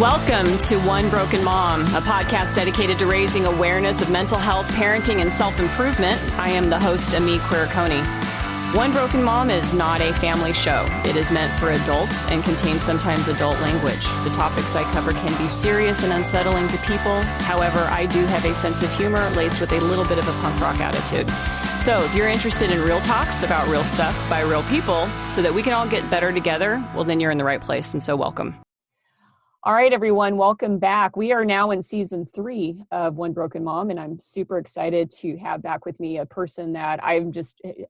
Welcome to One Broken Mom, a podcast dedicated to raising awareness of mental health, parenting, and self-improvement. I am the host, Ameé Coney. One Broken Mom is not a family show. It is meant for adults and contains sometimes adult language. The topics I cover can be serious and unsettling to people. However, I do have a sense of humor laced with a little bit of a punk rock attitude. So if you're interested in real talks about real stuff by real people so that we can all get better together, well, then you're in the right place, and so welcome. All right, everyone, welcome back. We are now in season 3 of One Broken Mom, and I'm super excited to have back with me a person that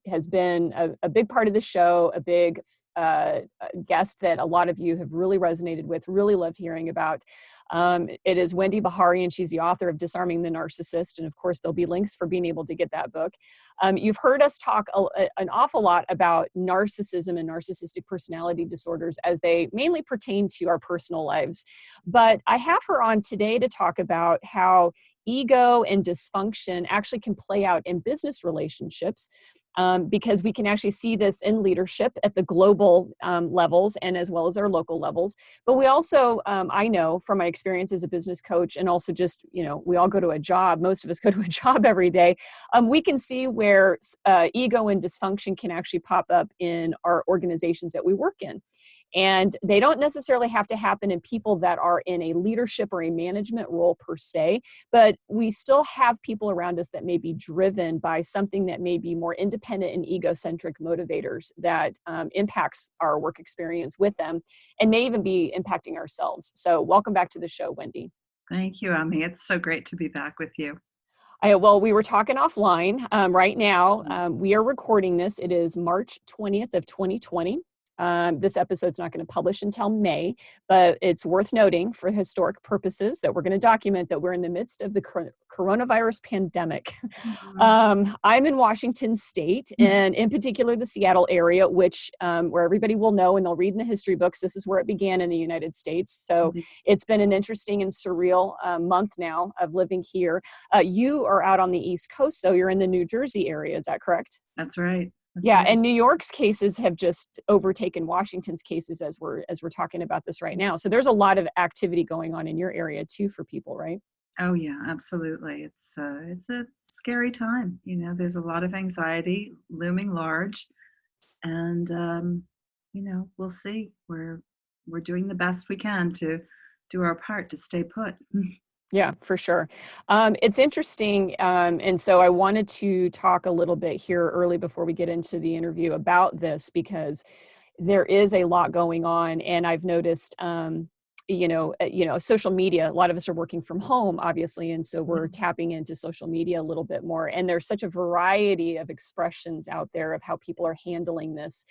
has been a big part of the show, a big guest that a lot of you have really resonated with, really love hearing about. It is Wendy Behary, and she's the author of Disarming the Narcissist. And of course, there'll be links for being able to get that book. You've heard us talk an awful lot about narcissism and narcissistic personality disorders as they mainly pertain to our personal lives. But I have her on today to talk about how ego and dysfunction actually can play out in business relationships. Because we can actually see this in leadership at the global levels and as well as our local levels. But we also, I know from my experience as a business coach and also just, we all go to a job, most of us go to a job every day, we can see where ego and dysfunction can actually pop up in our organizations that we work in. And they don't necessarily have to happen in people that are in a leadership or a management role per se, but we still have people around us that may be driven by something that may be more independent and egocentric motivators that impacts our work experience with them and may even be impacting ourselves. So welcome back to the show, Wendy. Thank you, Ameé. It's so great to be back with you. Well, we were talking offline. Right now, we are recording this. It is March 20th of 2020. This episode's not going to publish until May, but it's worth noting for historic purposes that we're going to document that we're in the midst of the coronavirus pandemic. Mm-hmm. I'm in Washington State, and in particular the Seattle area, which where everybody will know and they'll read in the history books, this is where it began in the United States. So it's been an interesting and surreal month now of living here. You are out on the East Coast, though. You're in the New Jersey area. Is that correct? That's right. And New York's cases have just overtaken Washington's cases as we're talking about this right now. So there's a lot of activity going on in your area too for people, right? Oh yeah, absolutely. It's a scary time. There's a lot of anxiety looming large, and we'll see. We're doing the best we can to do our part to stay put. Yeah, for sure. It's interesting. And so I wanted to talk a little bit here early before we get into the interview about this, because there is a lot going on. And I've noticed, social media, a lot of us are working from home, obviously. And so we're tapping into social media a little bit more. And there's such a variety of expressions out there of how people are handling this,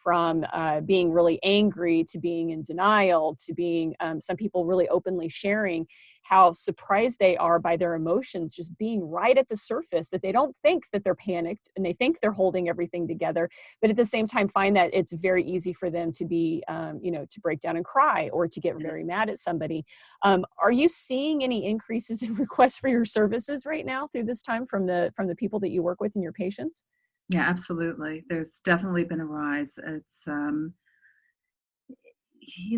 from being really angry to being in denial to being some people really openly sharing how surprised they are by their emotions just being right at the surface, that they don't think that they're panicked and they think they're holding everything together, but at the same time find that it's very easy for them to be, to break down and cry or to get very mad at somebody. Are you seeing any increases in requests for your services right now through this time from the people that you work with and your patients? Yeah, absolutely. There's definitely been a rise. It's,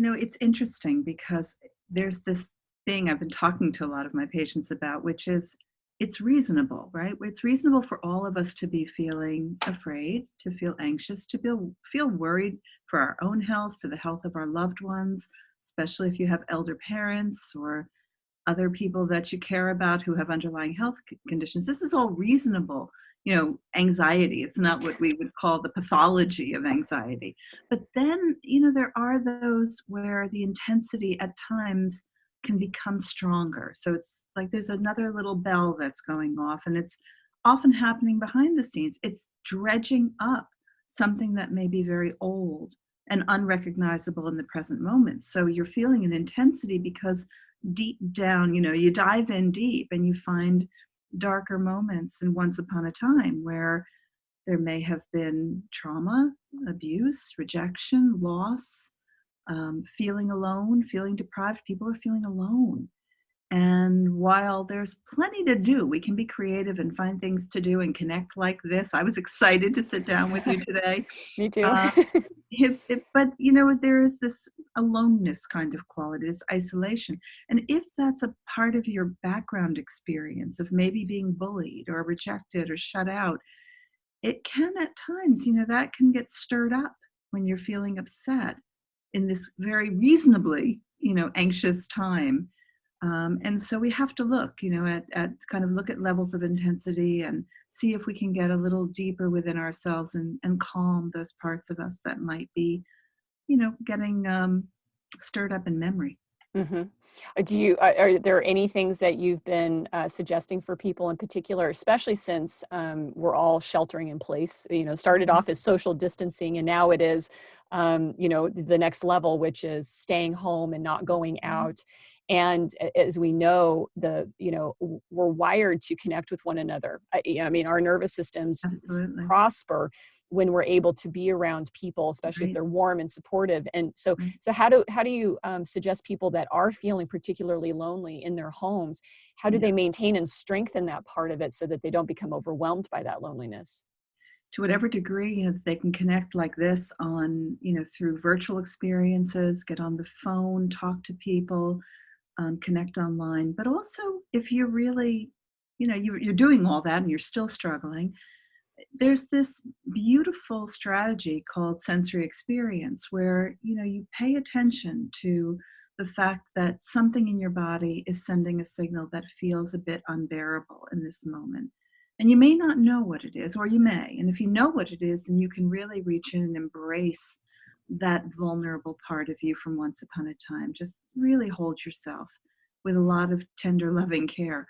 it's interesting because there's this thing I've been talking to a lot of my patients about, which is it's reasonable, right? It's reasonable for all of us to be feeling afraid, to feel anxious, to feel worried for our own health, for the health of our loved ones, especially if you have elder parents or other people that you care about who have underlying health conditions. This is all reasonable. Anxiety. It's not what we would call the pathology of anxiety. But then, there are those where the intensity at times can become stronger. So it's like there's another little bell that's going off, and it's often happening behind the scenes. It's dredging up something that may be very old and unrecognizable in the present moment. So you're feeling an intensity because deep down, you dive in deep and you find darker moments and once upon a time where there may have been trauma, abuse, rejection, loss, feeling alone, feeling deprived. People are feeling alone. And while there's plenty to do, we can be creative and find things to do and connect like this. I was excited to sit down with you today. Me too. But, there is this aloneness kind of quality, this isolation. And if that's a part of your background experience of maybe being bullied or rejected or shut out, it can at times, that can get stirred up when you're feeling upset in this very reasonably, anxious time. And so we have to look, at kind of look at levels of intensity and see if we can get a little deeper within ourselves and calm those parts of us that might be, getting stirred up in memory. Mm-hmm. Are there any things that you've been suggesting for people in particular, especially since we're all sheltering in place? Started Mhm. off as social distancing, and now it is, the next level, which is staying home and not going Mhm. out. And as we know, we're wired to connect with one another. I mean, our nervous systems Absolutely. prosper when we're able to be around people, especially if Right. they're warm and supportive. And so, Right. so how do you suggest people that are feeling particularly lonely in their homes, how do Yeah. they maintain and strengthen that part of it so that they don't become overwhelmed by that loneliness? To whatever degree if they can connect like this on, through virtual experiences, get on the phone, talk to people, connect online. But also, if you're really, you're doing all that and you're still struggling, there's this beautiful strategy called sensory experience where, you pay attention to the fact that something in your body is sending a signal that feels a bit unbearable in this moment. And you may not know what it is, or you may. And if you know what it is, then you can really reach in and embrace that vulnerable part of you from once upon a time. Just really hold yourself with a lot of tender, loving care.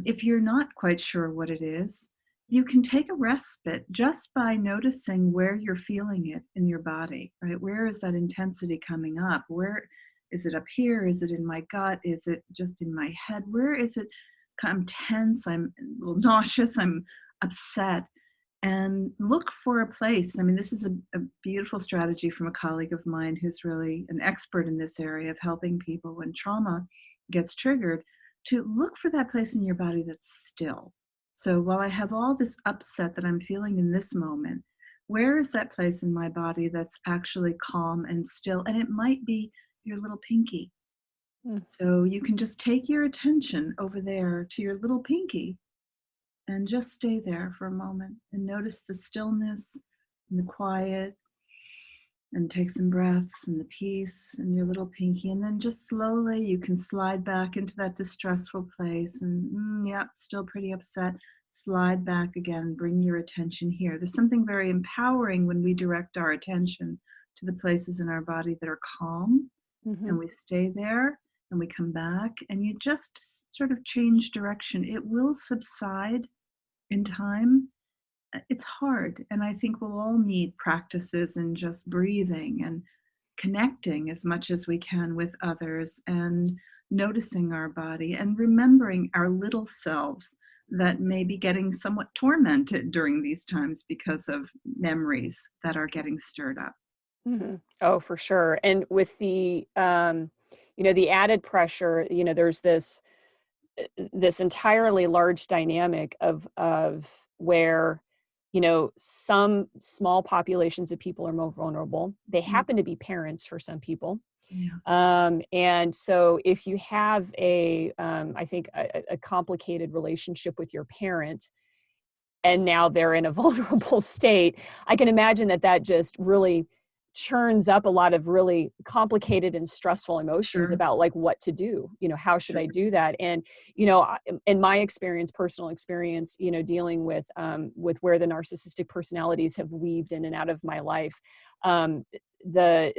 If you're not quite sure what it is, you can take a respite just by noticing where you're feeling it in your body, right? Where is that intensity coming up? Where is it up here? Is it in my gut? Is it just in my head? Where is it? I'm tense, I'm a little nauseous, I'm upset. And look for a place. I mean, this is a beautiful strategy from a colleague of mine who's really an expert in this area of helping people when trauma gets triggered to look for that place in your body that's still. So while I have all this upset that I'm feeling in this moment, where is that place in my body that's actually calm and still? And it might be your little pinky. Mm. So you can just take your attention over there to your little pinky and just stay there for a moment and notice the stillness and the quiet and take some breaths and the peace in your little pinky. And then just slowly you can slide back into that distressful place and, yeah, still pretty upset. Slide back again, bring your attention here. There's something very empowering when we direct our attention to the places in our body that are calm, Mm-hmm. and we stay there and we come back and you just sort of change direction. It will subside in time. It's hard, and I think we'll all need practices in just breathing and connecting as much as we can with others and noticing our body and remembering our little selves that may be getting somewhat tormented during these times because of memories that are getting stirred up. Mm-hmm. Oh, for sure. And with the added pressure, there's this entirely large dynamic of where some small populations of people are more vulnerable. They Mm. happen to be parents for some people. Yeah. And so if you have I think a complicated relationship with your parent, and now they're in a vulnerable state, I can imagine that just really churns up a lot of really complicated and stressful emotions Sure. about like what to do. How should Sure. I do that? And in my experience, personal experience, dealing with where the narcissistic personalities have weaved in and out of my life, um,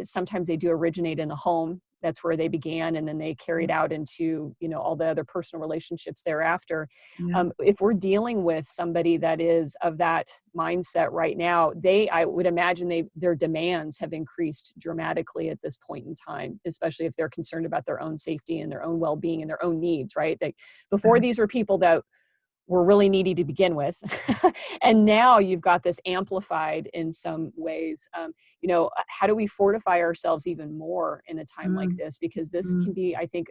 sometimes they do originate in the home. That's where they began, and then they carried out into all the other personal relationships thereafter. Yeah. If we're dealing with somebody that is of that mindset right now, I would imagine their demands have increased dramatically at this point in time, especially if they're concerned about their own safety and their own well-being and their own needs, right? Before, these were people that were really needy to begin with. And now you've got this amplified in some ways. How do we fortify ourselves even more in a time like Mm, this? Because this mm, can be, I think,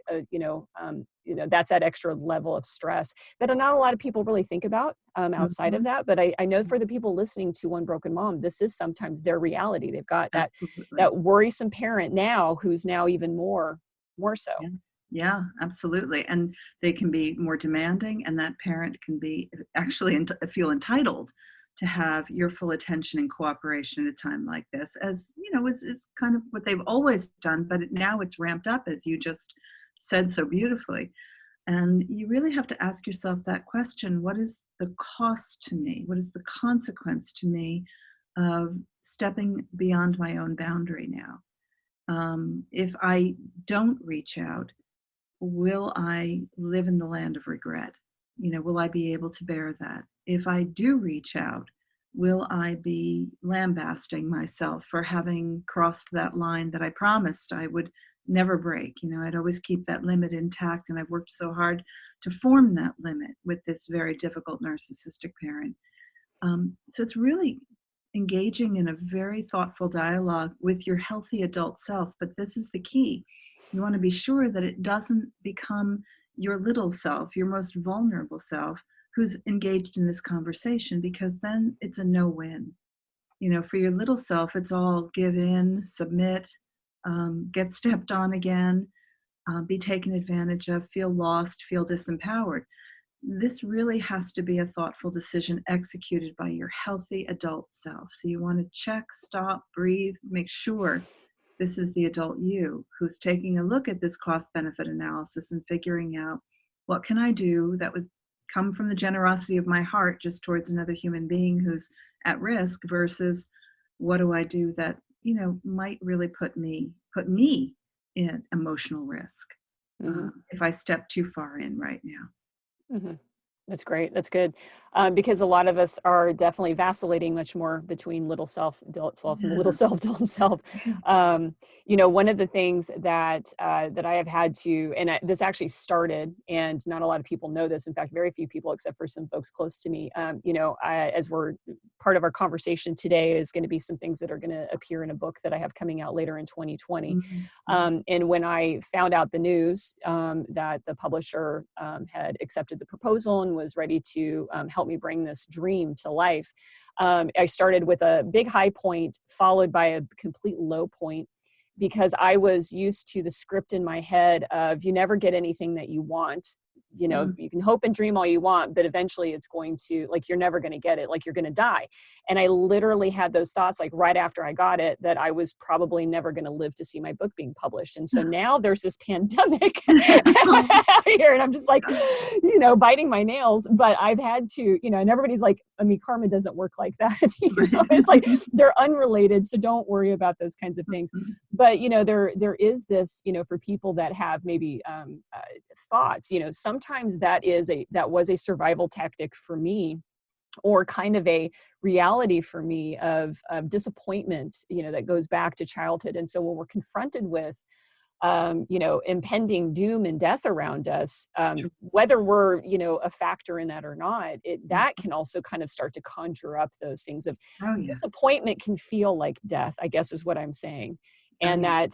that's that extra level of stress that not a lot of people really think about outside of mhm. that. But I know for the Yes, people listening to One Broken Mom, this is sometimes their reality. They've got absolutely. that worrisome parent now who's now even more so. Yeah. Yeah, absolutely. And they can be more demanding, and that parent can be actually feel entitled to have your full attention and cooperation at a time like this, as is kind of what they've always done, but now it's ramped up, as you just said so beautifully. And you really have to ask yourself that question: what is the cost to me? What is the consequence to me of stepping beyond my own boundary now? If I don't reach out, will I live in the land of regret? Will I be able to bear that? If I do reach out, will I be lambasting myself for having crossed that line that I promised I would never break? I'd always keep that limit intact, and I've worked so hard to form that limit with this very difficult narcissistic parent. So it's really engaging in a very thoughtful dialogue with your healthy adult self. But this is the key. You want to be sure that it doesn't become your little self, your most vulnerable self, who's engaged in this conversation, because then it's a no win. For your little self, it's all give in, submit, get stepped on again, be taken advantage of, feel lost, feel disempowered. This really has to be a thoughtful decision executed by your healthy adult self. So you want to check, stop, breathe, make sure this is the adult you who's taking a look at this cost benefit analysis and figuring out, what can I do that would come from the generosity of my heart just towards another human being who's at risk, versus what do I do that might really put me in emotional risk Hmm. if I step too far in right now. Hmm. That's great. That's good. Because a lot of us are definitely vacillating much more between little self, adult self, and little Yeah. self, adult self. Yeah. One of the things that I have had to, and this actually started, and not a lot of people know this. In fact, very few people, except for some folks close to me. As we're part of our conversation today, is going to be some things that are going to appear in a book that I have coming out later in 2020. Mhm. Nice. And when I found out the news that the publisher had accepted the proposal and was ready to help me bring this dream to life, I started with a big high point, followed by a complete low point, because I was used to the script in my head of, you never get anything that you want. Mm. You can hope and dream all you want, but eventually it's going to, like, you're never going to get it, like you're going to die. And I literally had those thoughts, like right after I got it, that I was probably never going to live to see my book being published. And so now there's this pandemic out here, and I'm just like, biting my nails. But I've had to, and everybody's like, karma doesn't work like that. It's like they're unrelated, so don't worry about those kinds of things. Mhm. But there is this, for people that have maybe thoughts, sometimes that was a survival tactic for me, or kind of a reality for me of disappointment, that goes back to childhood. And so when we're confronted with impending doom and death around us, whether we're, a factor in that or not, that can also kind of start to conjure up those things of Oh, yeah. disappointment can feel like death, I guess is what I'm saying. Oh, And yeah.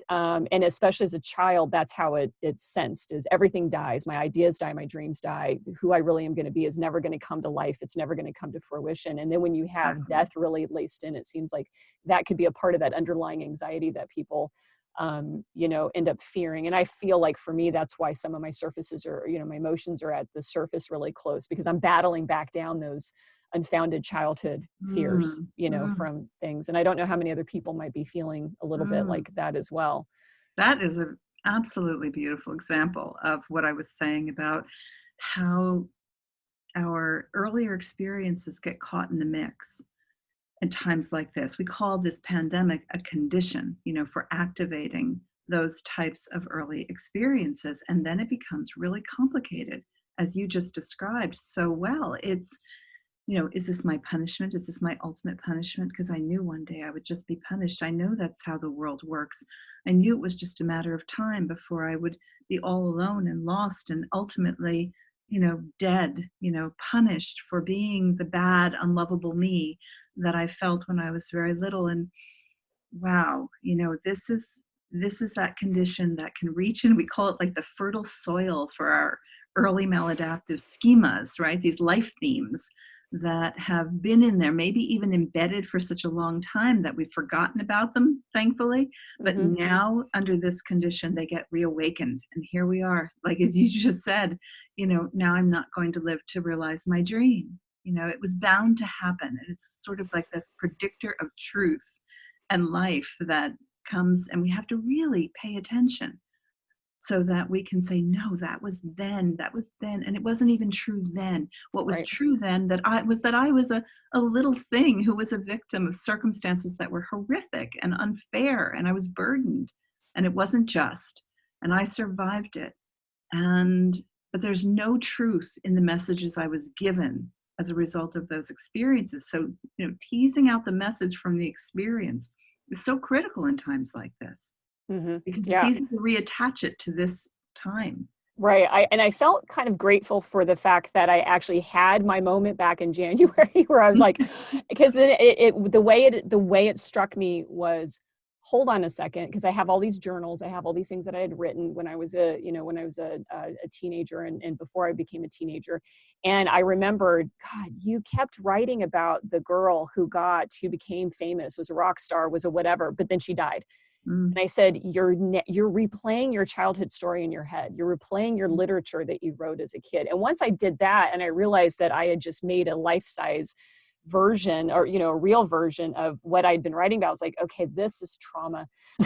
and especially as a child, that's how it's sensed, is everything dies. My ideas die, my dreams die. Who I really am going to be is never going to come to life. It's never going to come to fruition. And then when you have Exactly. death really laced in, it seems like that could be a part of that underlying anxiety that people end up fearing. And I feel like for me, that's why some of my surfaces are, my emotions are at the surface really close, because I'm battling back down those unfounded childhood fears, Mm, mm, from things. And I don't know how many other people might be feeling a little bit mm. like that as well. That is an absolutely beautiful example of what I was saying about how our earlier experiences get caught in the mix at times like this. We call this pandemic a condition, for activating those types of early experiences. And then it becomes really complicated, as you just described so well. It's, is this my punishment? Is this my ultimate punishment? Because I knew one day I would just be punished. I know that's how the world works. I knew it was just a matter of time before I would be all alone and lost, and ultimately, dead, punished for being the bad, unlovable me that I felt when I was very little. And wow, this is that condition that can reach, and we call it like the fertile soil for our early maladaptive schemas, right? These life themes that have been in there, maybe even embedded for such a long time that we've forgotten about them, thankfully. But Mm-hmm. now, under this condition, they get reawakened. And here we are, like as you just said, now I'm not going to live to realize my dream. It was bound to happen. And it's sort of like this predictor of truth and life that comes, and we have to really pay attention so that we can say, no, that was then, and it wasn't even true then. What was Right. true then that I was a little thing who was a victim of circumstances that were horrific and unfair, and I was burdened, and it wasn't just, and I survived it. But there's no truth in the messages I was given as a result of those experiences. So, teasing out the message from the experience is so critical in times like this, Mm-hmm. because it's Yeah. easy to reattach it to this time. Right. I felt kind of grateful for the fact that I actually had my moment back in January where I was like, because the way it struck me was, hold on a second, because I have all these journals, I have all these things that I had written when I was a teenager and before I became a teenager. And I remembered, God, you kept writing about the girl who became famous, was a rock star, was a whatever, but then she died. Mm. And I said, you're replaying your childhood story in your head. You're replaying your literature that you wrote as a kid. And once I did that, and I realized that I had just made a life-size version, or a real version of what I'd been writing about, I was like, okay, this is trauma. And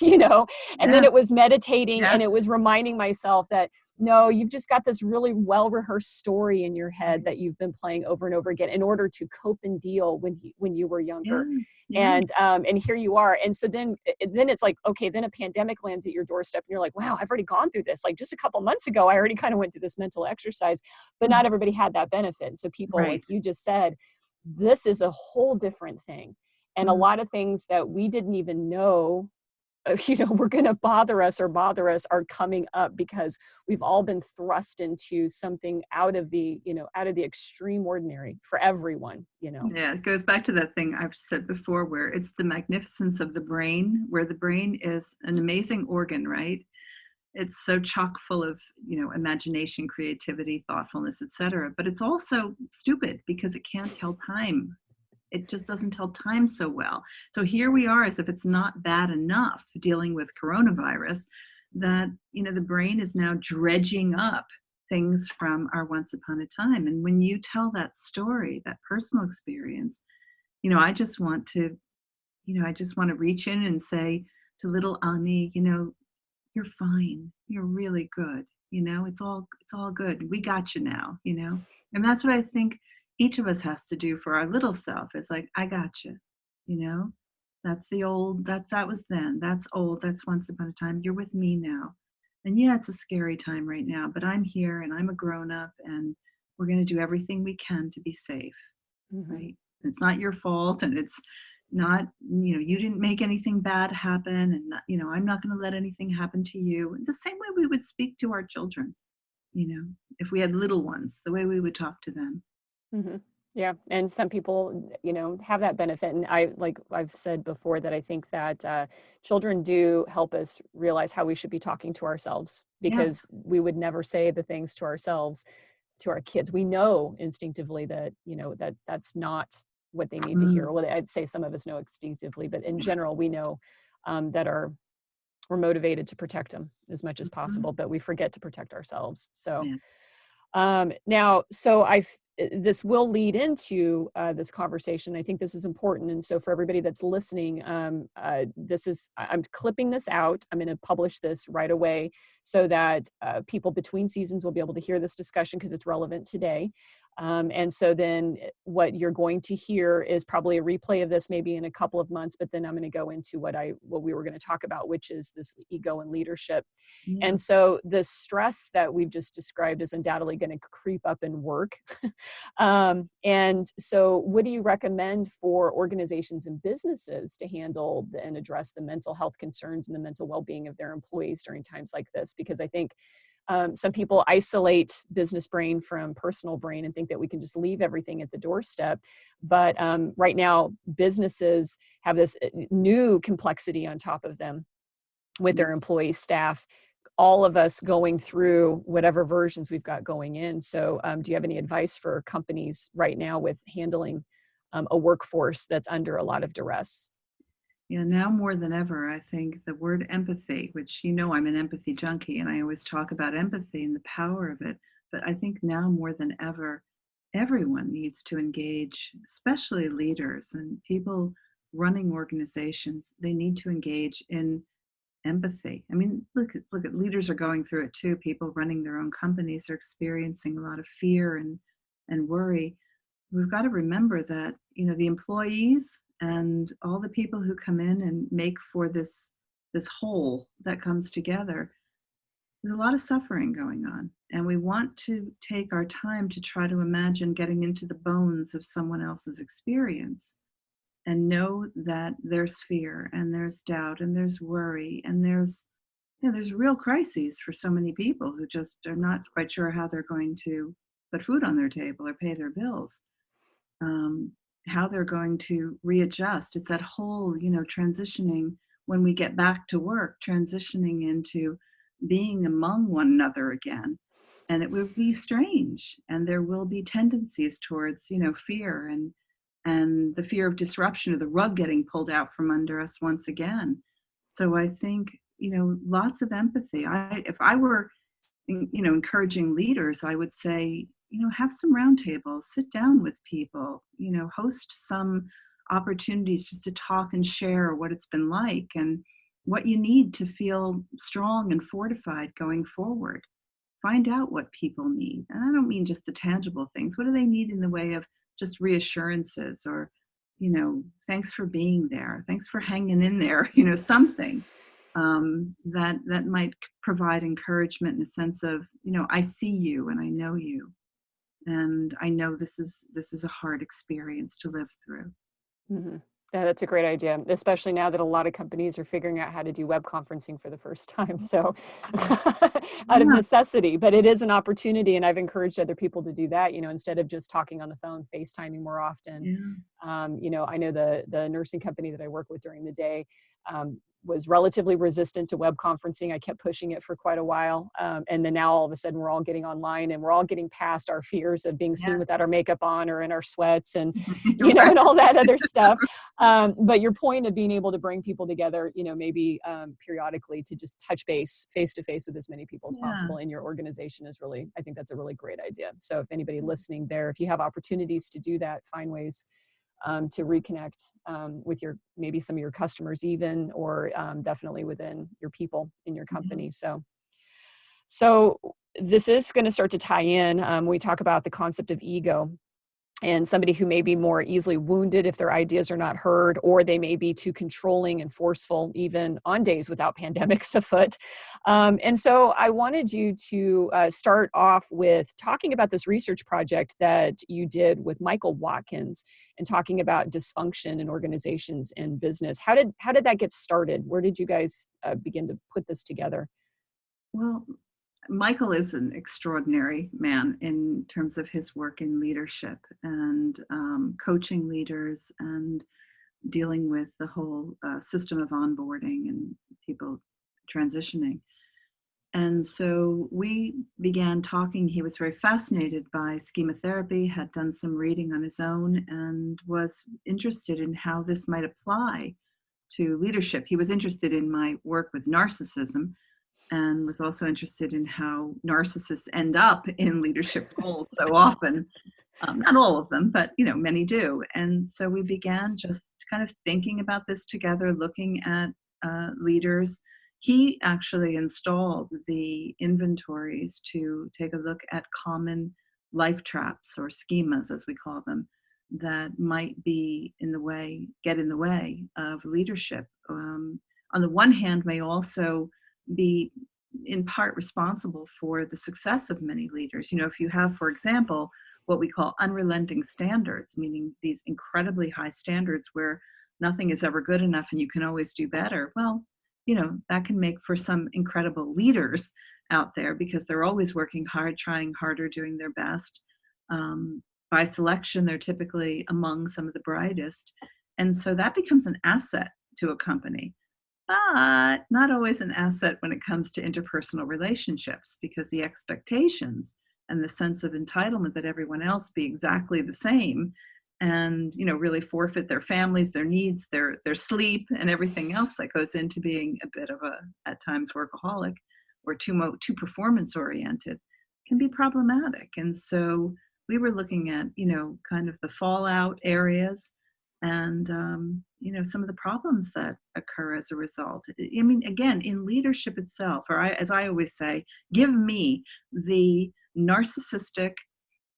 then Yeah. it was meditating, and Yes. it was reminding myself that, no, you've just got this really well-rehearsed story in your head that you've been playing over and over again in order to cope and deal when you were younger. Yeah. And here you are. And so then it's like, okay, then a pandemic lands at your doorstep and you're like, wow, I've already gone through this. Like just a couple months ago, I already kind of went through this mental exercise, but not everybody had that benefit. So people, Right. like you just said, this is a whole different thing. And a lot of things that we didn't even know, were going to bother us are coming up because we've all been thrust into something out of the extreme ordinary for everyone. Yeah, it goes back to that thing I've said before, where it's the magnificence of the brain, where the brain is an amazing organ, right? It's so chock full of, imagination, creativity, thoughtfulness, etc. But it's also stupid because it can't tell time. It just doesn't tell time so well. So here we are, as if it's not bad enough dealing with coronavirus, that, the brain is now dredging up things from our once upon a time. And when you tell that story, that personal experience, I just want to, reach in and say to little Ameé, you're fine. You're really good. It's all good. We got you now, And that's what I think each of us has to do for our little self. It's like, I got you, you know? That's the old, that was then. That's old. That's once upon a time. You're with me now. And yeah, it's a scary time right now, but I'm here and I'm a grown up and we're going to do everything we can to be safe, Mm-hmm. right? It's not your fault, and it's not, you didn't make anything bad happen, and not, I'm not going to let anything happen to you. The same way we would speak to our children, if we had little ones, the way we would talk to them. Mm-hmm. Yeah. And some people, have that benefit. And like I've said before, that I think that children do help us realize how we should be talking to ourselves, Yes. because we would never say the things to ourselves, to our kids. We know instinctively that, that's not what they need to hear. Mm. Well, I'd say some of us know instinctively, but in general, we know that we're motivated to protect them as much as possible, but we forget to protect ourselves. So Yeah. now, this will lead into this conversation. I think this is important. And so for everybody that's listening, I'm clipping this out. I'm going to publish this right away so that people between seasons will be able to hear this discussion because it's relevant today. And so then what you're going to hear is probably a replay of this maybe in a couple of months, but then I'm going to go into what we were going to talk about, which is this ego and leadership. Yeah. And so the stress that we've just described is undoubtedly going to creep up in work. And so what do you recommend for organizations and businesses to handle and address the mental health concerns and the mental well-being of their employees during times like this? Because I think Some people isolate business brain from personal brain and think that we can just leave everything at the doorstep. But right now, businesses have this new complexity on top of them with their employees, staff, all of us going through whatever versions we've got going in. So do you have any advice for companies right now with handling a workforce that's under a lot of duress? Yeah, now more than ever, I think the word empathy, which I'm an empathy junkie and I always talk about empathy and the power of it. But I think now more than ever, everyone needs to engage, especially leaders and people running organizations. They need to engage in empathy. I mean, look at leaders are going through it too. People running their own companies are experiencing a lot of fear and worry. We've got to remember that, the employees and all the people who come in and make for this whole that comes together, there's a lot of suffering going on. And we want to take our time to try to imagine getting into the bones of someone else's experience and know that there's fear and there's doubt and there's worry and there's real crises for so many people who just are not quite sure how they're going to put food on their table or pay their bills, how they're going to readjust. It's that whole, transitioning when we get back to work, transitioning into being among one another again. And it will be strange. And there will be tendencies towards, fear and the fear of disruption or the rug getting pulled out from under us once again. So I think, lots of empathy. If I were, encouraging leaders, I would say, have some roundtables, sit down with people, host some opportunities just to talk and share what it's been like and what you need to feel strong and fortified going forward. Find out what people need. And I don't mean just the tangible things. What do they need in the way of just reassurances or, thanks for being there. Thanks for hanging in there, something that might provide encouragement in a sense of, I see you and I know you. And I know this is a hard experience to live through. Mhm. Yeah, that's a great idea, especially now that a lot of companies are figuring out how to do web conferencing for the first time. So out of Yeah, necessity, but it is an opportunity. And I've encouraged other people to do that, instead of just talking on the phone, FaceTiming more often. yeah, I know the nursing company that I work with during the day, was relatively resistant to web conferencing. I kept pushing it for quite a while. And then now all of a sudden we're all getting online and we're all getting past our fears of being seen yeah. without our makeup on or in our sweats and, You're right. and all that other stuff. But your point of being able to bring people together, maybe periodically to just touch base face to face with as many people as Yeah. possible in your organization is really, I think that's a really great idea. So if anybody listening there, if you have opportunities to do that, find ways to reconnect with maybe some of your customers even, or definitely within your people in your company. So this is going to start to tie in. We talk about the concept of ego and somebody who may be more easily wounded if their ideas are not heard, or they may be too controlling and forceful, even on days without pandemics afoot. And so I wanted you to start off with talking about this research project that you did with Michael Watkins and talking about dysfunction in organizations and business. How did that get started? Where did you guys begin to put this together? Well, Michael is an extraordinary man in terms of his work in leadership and coaching leaders and dealing with the whole system of onboarding and people transitioning. And so we began talking. He was very fascinated by schema therapy, had done some reading on his own, and was interested in how this might apply to leadership. He was interested in my work with narcissism and was also interested in how narcissists end up in leadership roles so often. Not all of them, but many do. And so we began just kind of thinking about this together, looking at leaders. He actually installed the inventories to take a look at common life traps or schemas, as we call them, that might be get in the way of leadership. On the one hand, may also be in part responsible for the success of many leaders. If you have, for example, what we call unrelenting standards, meaning these incredibly high standards where nothing is ever good enough and you can always do better. Well, that can make for some incredible leaders out there because they're always working hard, trying harder, doing their best. By selection, they're typically among some of the brightest. And so that becomes an asset to a company, but not always an asset when it comes to interpersonal relationships because the expectations and the sense of entitlement that everyone else be exactly the same and really forfeit their families, their needs, their sleep, and everything else that goes into being a bit of a at times workaholic or too performance oriented can be problematic. And so we were looking at kind of the fallout areas and some of the problems that occur as a result. I mean, again, in leadership itself, as I always say, give me the narcissistic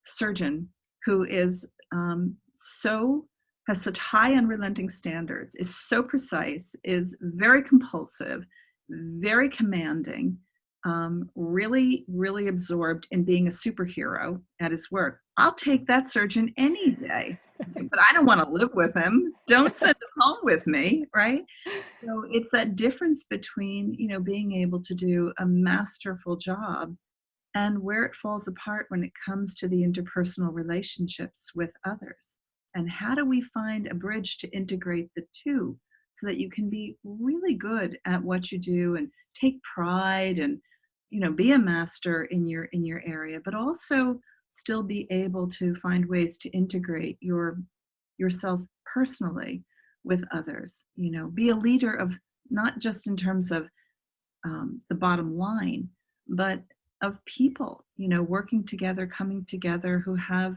surgeon who is has such high unrelenting standards, is so precise, is very compulsive, very commanding, really, really absorbed in being a superhero at his work. I'll take that surgeon any day, but I don't want to live with him. Don't send him home with me, right? So it's that difference between, being able to do a masterful job and where it falls apart when it comes to the interpersonal relationships with others. And how do we find a bridge to integrate the two so that you can be really good at what you do and take pride and be a master in your area, but also still be able to find ways to integrate yourself personally with others. Be a leader of not just in terms of the bottom line, but of people, working together, coming together, who have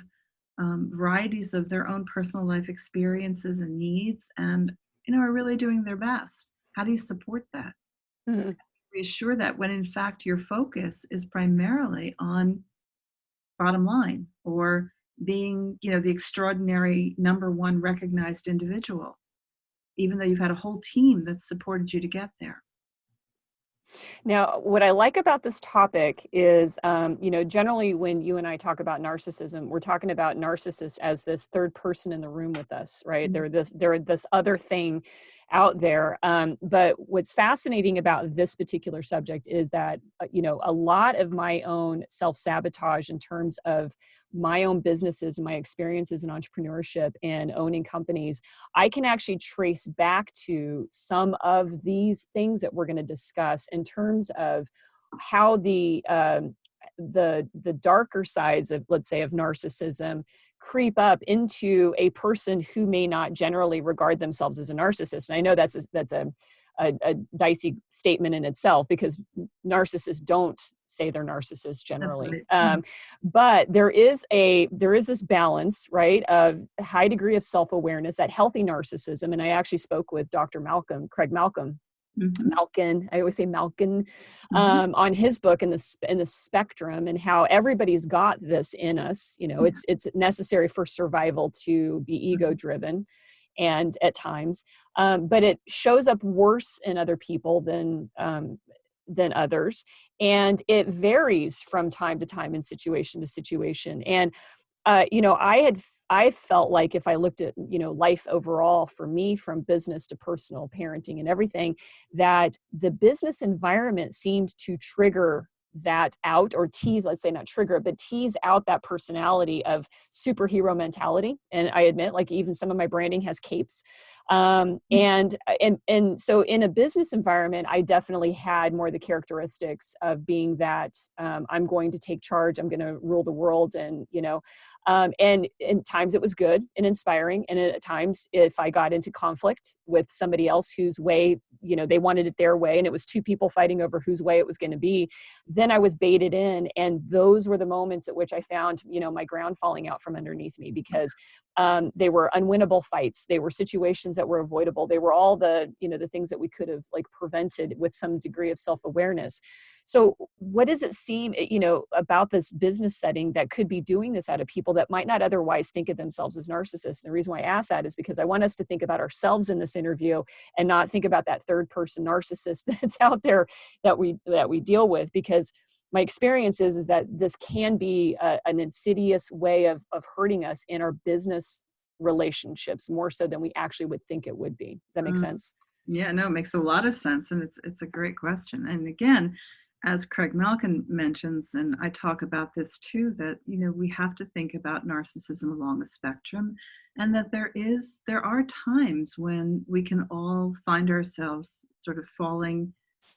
varieties of their own personal life experiences and needs, and are really doing their best. How do you support that? Mhm. Reassure that when in fact your focus is primarily on bottom line or being, the extraordinary number one recognized individual, even though you've had a whole team that supported you to get there. Now, what I like about this topic is, generally when you and I talk about narcissism, we're talking about narcissists as this third person in the room with us, right? Mhm. They're this other thing out there. But what's fascinating about this particular subject is that, a lot of my own self-sabotage in terms of my own businesses and my experiences in entrepreneurship and owning companies, I can actually trace back to some of these things that we're going to discuss in terms of how the darker sides of, let's say, of narcissism creep up into a person who may not generally regard themselves as a narcissist. And I know that's a dicey statement in itself because narcissists don't say they're narcissists That's generally. right. Mhm. But there is this balance, right, of a high degree of self-awareness, that healthy narcissism. And I actually spoke with Dr. Craig Mhm. Malkin, I always say Malkin, Mhm. on his book in the spectrum, and how everybody's got this in us. Yeah. It's necessary for survival to be ego Mhm. driven, and at times, but it shows up worse in other people than others, and it varies from time to time and situation to situation. And I felt like if I looked at, life overall for me, from business to personal parenting and everything, that the business environment seemed to trigger that out, or tease, let's say not trigger it, but tease out that personality of superhero mentality. And I admit, like, even some of my branding has capes. And so in a business environment, I definitely had more the characteristics of being that, I'm going to take charge, I'm going to rule the world. And, and in times it was good and inspiring. And at times, if I got into conflict with somebody else whose way, they wanted it their way, and it was two people fighting over whose way it was going to be, then I was baited in. And those were the moments at which I found, my ground falling out from underneath me, because they were unwinnable fights. They were situations that were avoidable. They were all the things that we could have, like, prevented with some degree of self-awareness. So what does it seem, about this business setting that could be doing this out of people that might not otherwise think of themselves as narcissists? And the reason why I ask that is because I want us to think about ourselves in this interview and not think about that third person narcissist that's out there that we deal with. Because my experience is that this can be an insidious way of hurting us in our business relationships, more so than we actually would think it would be. Does that make Mm. sense? Yeah, no, it makes a lot of sense, and it's a great question. And again, as Craig Malkin mentions, and I talk about this too, that we have to think about narcissism along a spectrum, and that there are times when we can all find ourselves sort of falling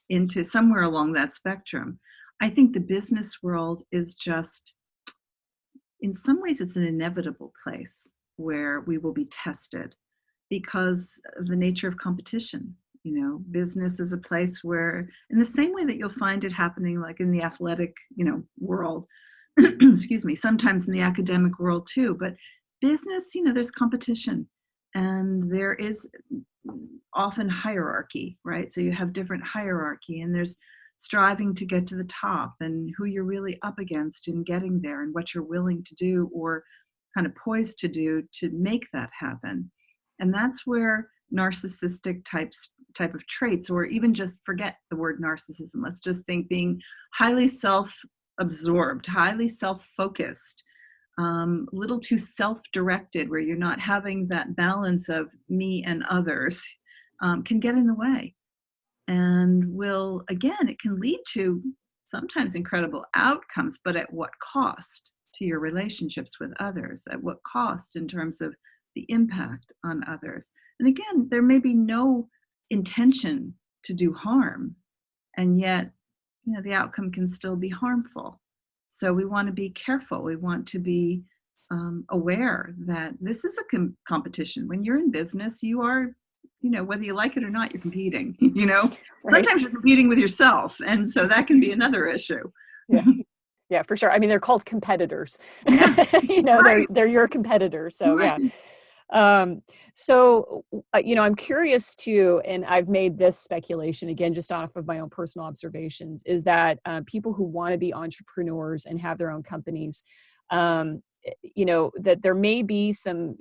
into somewhere along that spectrum. I think the business world is just, in some ways, it's an inevitable place where we will be tested because of the nature of competition. Business is a place where, in the same way that you'll find it happening like in the athletic, world, excuse me, sometimes in the academic world too, but business, there's competition and there is often hierarchy, right? So you have different hierarchy and there's striving to get to the top and who you're really up against in getting there and what you're willing to do or kind of poised to do to make that happen. And that's where narcissistic type of traits, or even just forget the word narcissism. Let's just think being highly self-absorbed, highly self-focused, a little too self-directed, where you're not having that balance of me and others, can get in the way. And it can lead to sometimes incredible outcomes, but at what cost to your relationships with others? At what cost in terms of the impact on others? And again, there may be no intention to do harm, and yet, the outcome can still be harmful. So we want to be careful. We want to be aware that this is a competition. When you're in business, you are, whether you like it or not, you're competing. Right. Sometimes you're competing with yourself, and so that can be another issue. Yeah. Yeah, for sure. I mean, they're called competitors. Yeah. Right. They're your competitors. So Right. yeah. I'm curious too, and I've made this speculation again, just off of my own personal observations, is that people who want to be entrepreneurs and have their own companies, that there may be some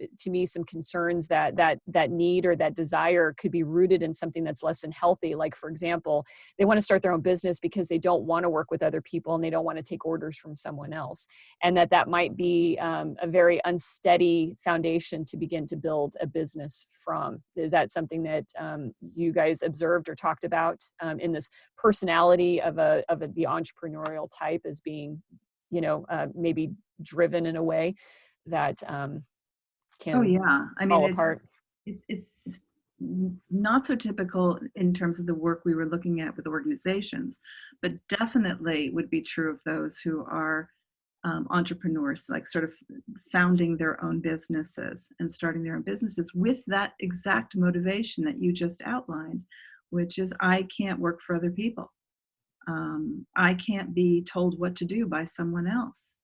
concerns that need or that desire could be rooted in something that's less than healthy. Like, for example, they want to start their own business because they don't want to work with other people and they don't want to take orders from someone else. And that might be a very unsteady foundation to begin to build a business from. Is that something that you guys observed or talked about in this personality of the entrepreneurial type as being, maybe driven in a way that Oh can yeah. I fall mean, apart? it's not so typical in terms of the work we were looking at with organizations, but definitely would be true of those who are entrepreneurs, like sort of founding their own businesses and starting their own businesses with that exact motivation that you just outlined, which is, I can't work for other people. I can't be told what to do by someone else.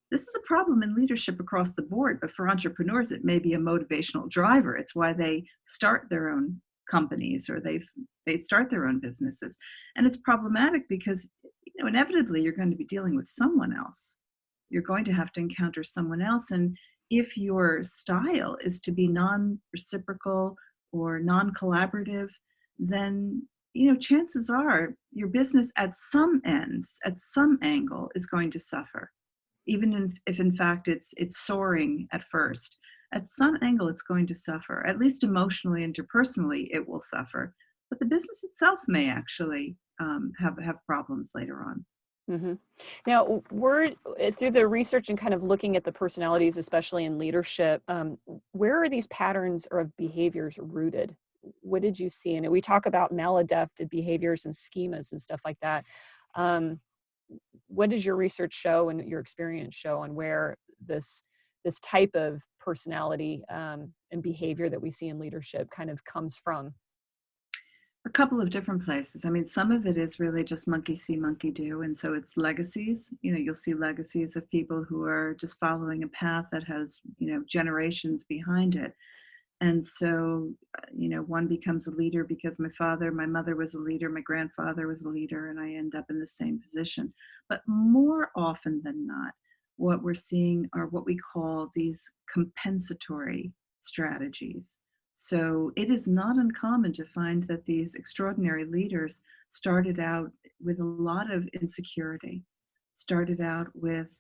This is a problem in leadership across the board, but for entrepreneurs, it may be a motivational driver. It's why they start their own companies or they start their own businesses. And it's problematic because, inevitably you're going to be dealing with someone else. You're going to have to encounter someone else. And if your style is to be non-reciprocal or non-collaborative, then chances are your business at some angle is going to suffer. Even if in fact it's soaring at first, at some angle it's going to suffer. At least emotionally, interpersonally, it will suffer. But the business itself may actually have problems later on. Mm-hmm. Now, we're through the research and kind of looking at the personalities, especially in leadership. Where are these patterns or behaviors rooted? What did you see? And we talk about maladaptive behaviors and schemas and stuff like that. What does your research show and your experience show on where this type of personality and behavior that we see in leadership kind of comes from? A couple of different places. I mean, some of it is really just monkey see, monkey do. And so it's legacies. You'll see legacies of people who are just following a path that has, generations behind it. And so, one becomes a leader because my mother was a leader, my grandfather was a leader, and I end up in the same position. But more often than not, what we're seeing are what we call these compensatory strategies. So it is not uncommon to find that these extraordinary leaders started out with a lot of insecurity, started out with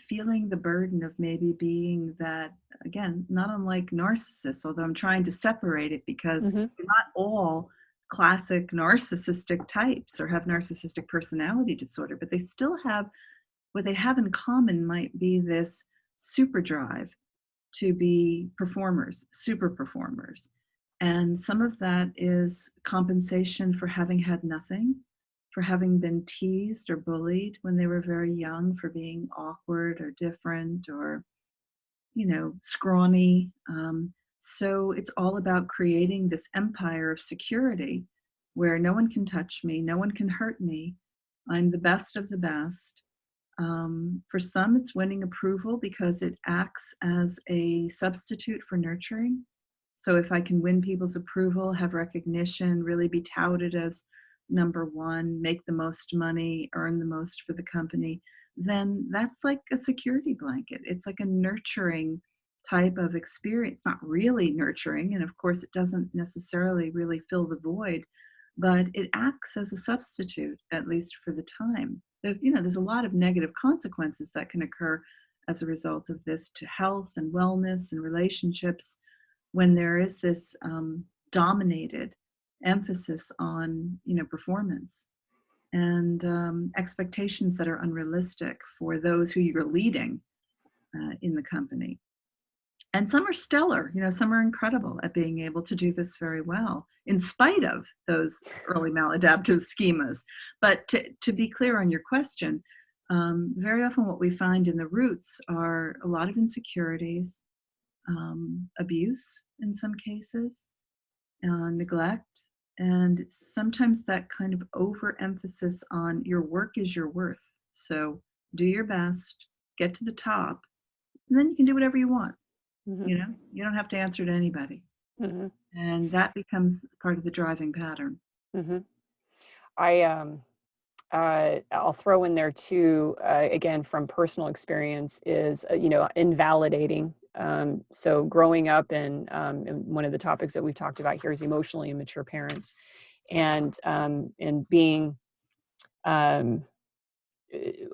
feeling the burden of maybe being that, again, not unlike narcissists, although I'm trying to separate it because Mm-hmm. they're not all classic narcissistic types or have narcissistic personality disorder, but they still have, what they have in common might be this super drive to be performers, super performers. And some of that is compensation for having had nothing, for having been teased or bullied when they were very young, for being awkward or different or, scrawny. So it's all about creating this empire of security where no one can touch me, no one can hurt me. I'm the best of the best. For some, it's winning approval because it acts as a substitute for nurturing. So if I can win people's approval, have recognition, really be touted as number one, make the most money, earn the most for the company, then that's like a security blanket. It's like a nurturing type of experience, not really nurturing. And of course, it doesn't necessarily really fill the void, but it acts as a substitute, at least for the time. There's a lot of negative consequences that can occur as a result of this to health and wellness and relationships when there is this dominated emphasis on performance and expectations that are unrealistic for those who you're leading in the company. And some are stellar, some are incredible at being able to do this very well, in spite of those early maladaptive schemas. But to be clear on your question, very often what we find in the roots are a lot of insecurities, abuse in some cases, neglect, and sometimes that kind of overemphasis on your work is your worth. So do your best, get to the top, and then you can do whatever you want. Mm-hmm. You don't have to answer to anybody. Mm-hmm. And that becomes part of the driving pattern. Mm-hmm. I'll throw in there too, again, from personal experience is, invalidating. So growing up and one of the topics that we've talked about here is emotionally immature parents and being,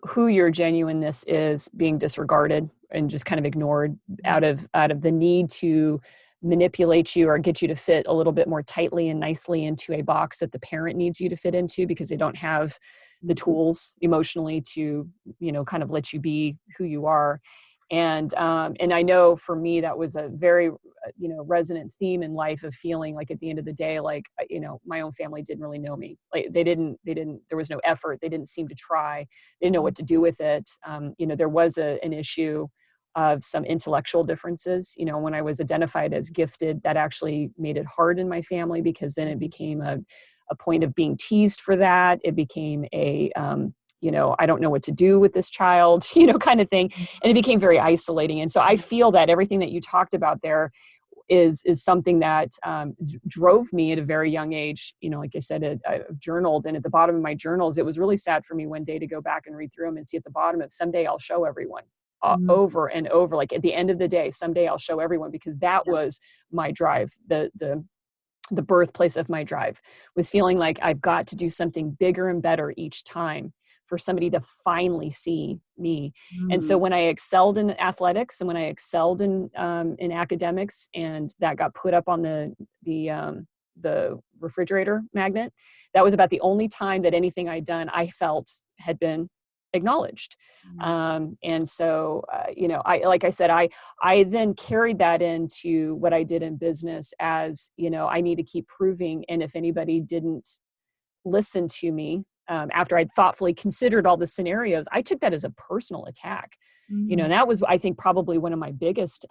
who your genuineness is being disregarded and just kind of ignored out of the need to manipulate you or get you to fit a little bit more tightly and nicely into a box that the parent needs you to fit into because they don't have the tools emotionally to, kind of let you be who you are. And I know for me, that was a very, resonant theme in life of feeling like at the end of the day, like, my own family didn't really know me. Like they didn't, there was no effort. They didn't seem to try. They didn't know what to do with it. There was an issue of some intellectual differences. When I was identified as gifted, that actually made it hard in my family because then it became a point of being teased for that. It became a, I don't know what to do with this child, kind of thing. And it became very isolating. And so I feel that everything that you talked about there is something that drove me at a very young age. Like I said, I've journaled, and at the bottom of my journals, it was really sad for me one day to go back and read through them and see at the bottom of someday I'll show everyone. Over and over, like at the end of the day, someday I'll show everyone, because that was my drive. The birthplace of my drive was feeling like I've got to do something bigger and better each time for somebody to finally see me. And so when I excelled in athletics and when I excelled in academics, and that got put up on the refrigerator magnet, that was about the only time that anything I'd done I felt had been acknowledged. And so, like I said, I then carried that into what I did in business as, I need to keep proving. And if anybody didn't listen to me, after I'd thoughtfully considered all the scenarios, I took that as a personal attack. And that was, I think, probably one of my biggest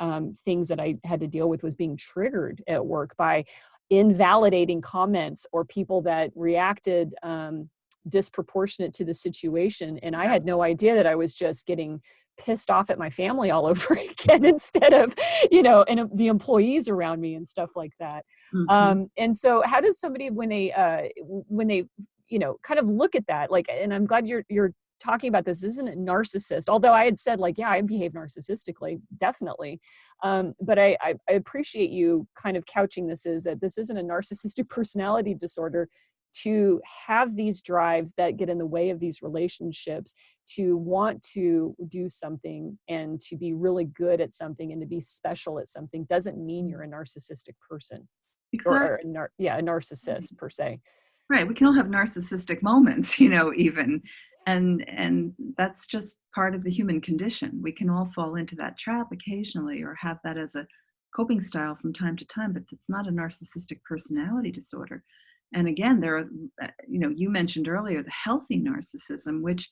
things that I had to deal with, was being triggered at work by invalidating comments or people that reacted disproportionate to the situation. And I had no idea that I was just getting pissed off at my family all over again instead of, and the employees around me and stuff like that. And so how does somebody, when they kind of look at that, like, and I'm glad you're talking about this isn't a narcissist, although I had said, like, yeah, I behave narcissistically, definitely. But I appreciate you kind of couching this as that this isn't a narcissistic personality disorder. to have these drives that get in the way of these relationships, to want to do something and to be really good at something and to be special at something doesn't mean you're a narcissistic person or Exactly. a narcissist per se. Right. We can all have narcissistic moments, even. And that's just part of the human condition. We can all fall into that trap occasionally or have that as a coping style from time to time, but it's not a narcissistic personality disorder. And again, there are, you mentioned earlier the healthy narcissism, which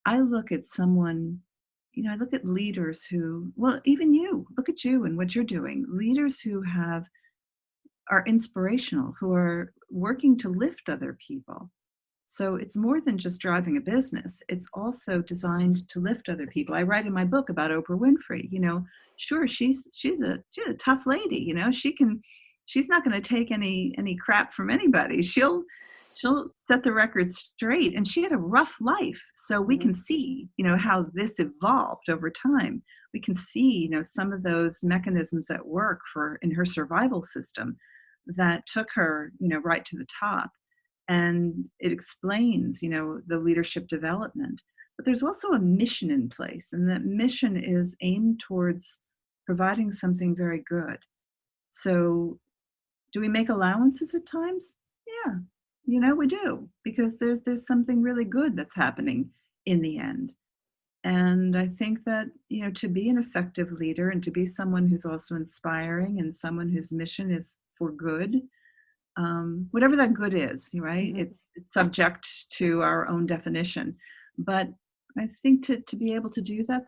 I look at someone, I look at leaders who, well, even you, look at you and what you're doing, leaders who are inspirational, who are working to lift other people. So it's more than just driving a business. It's also designed to lift other people. I write in my book about Oprah Winfrey. Sure, she's a tough lady. She's not going to take any crap from anybody. She'll set the record straight. And she had a rough life, so we can see how this evolved over time. We can see some of those mechanisms at work in her survival system that took her right to the top. And it explains, the leadership development. But there's also a mission in place, and that mission is aimed towards providing something very good. So do we make allowances at times? Yeah, we do, because there's something really good that's happening in the end. And I think that, to be an effective leader and to be someone who's also inspiring and someone whose mission is for good, whatever that good is, right? It's subject to our own definition. But I think to be able to do that,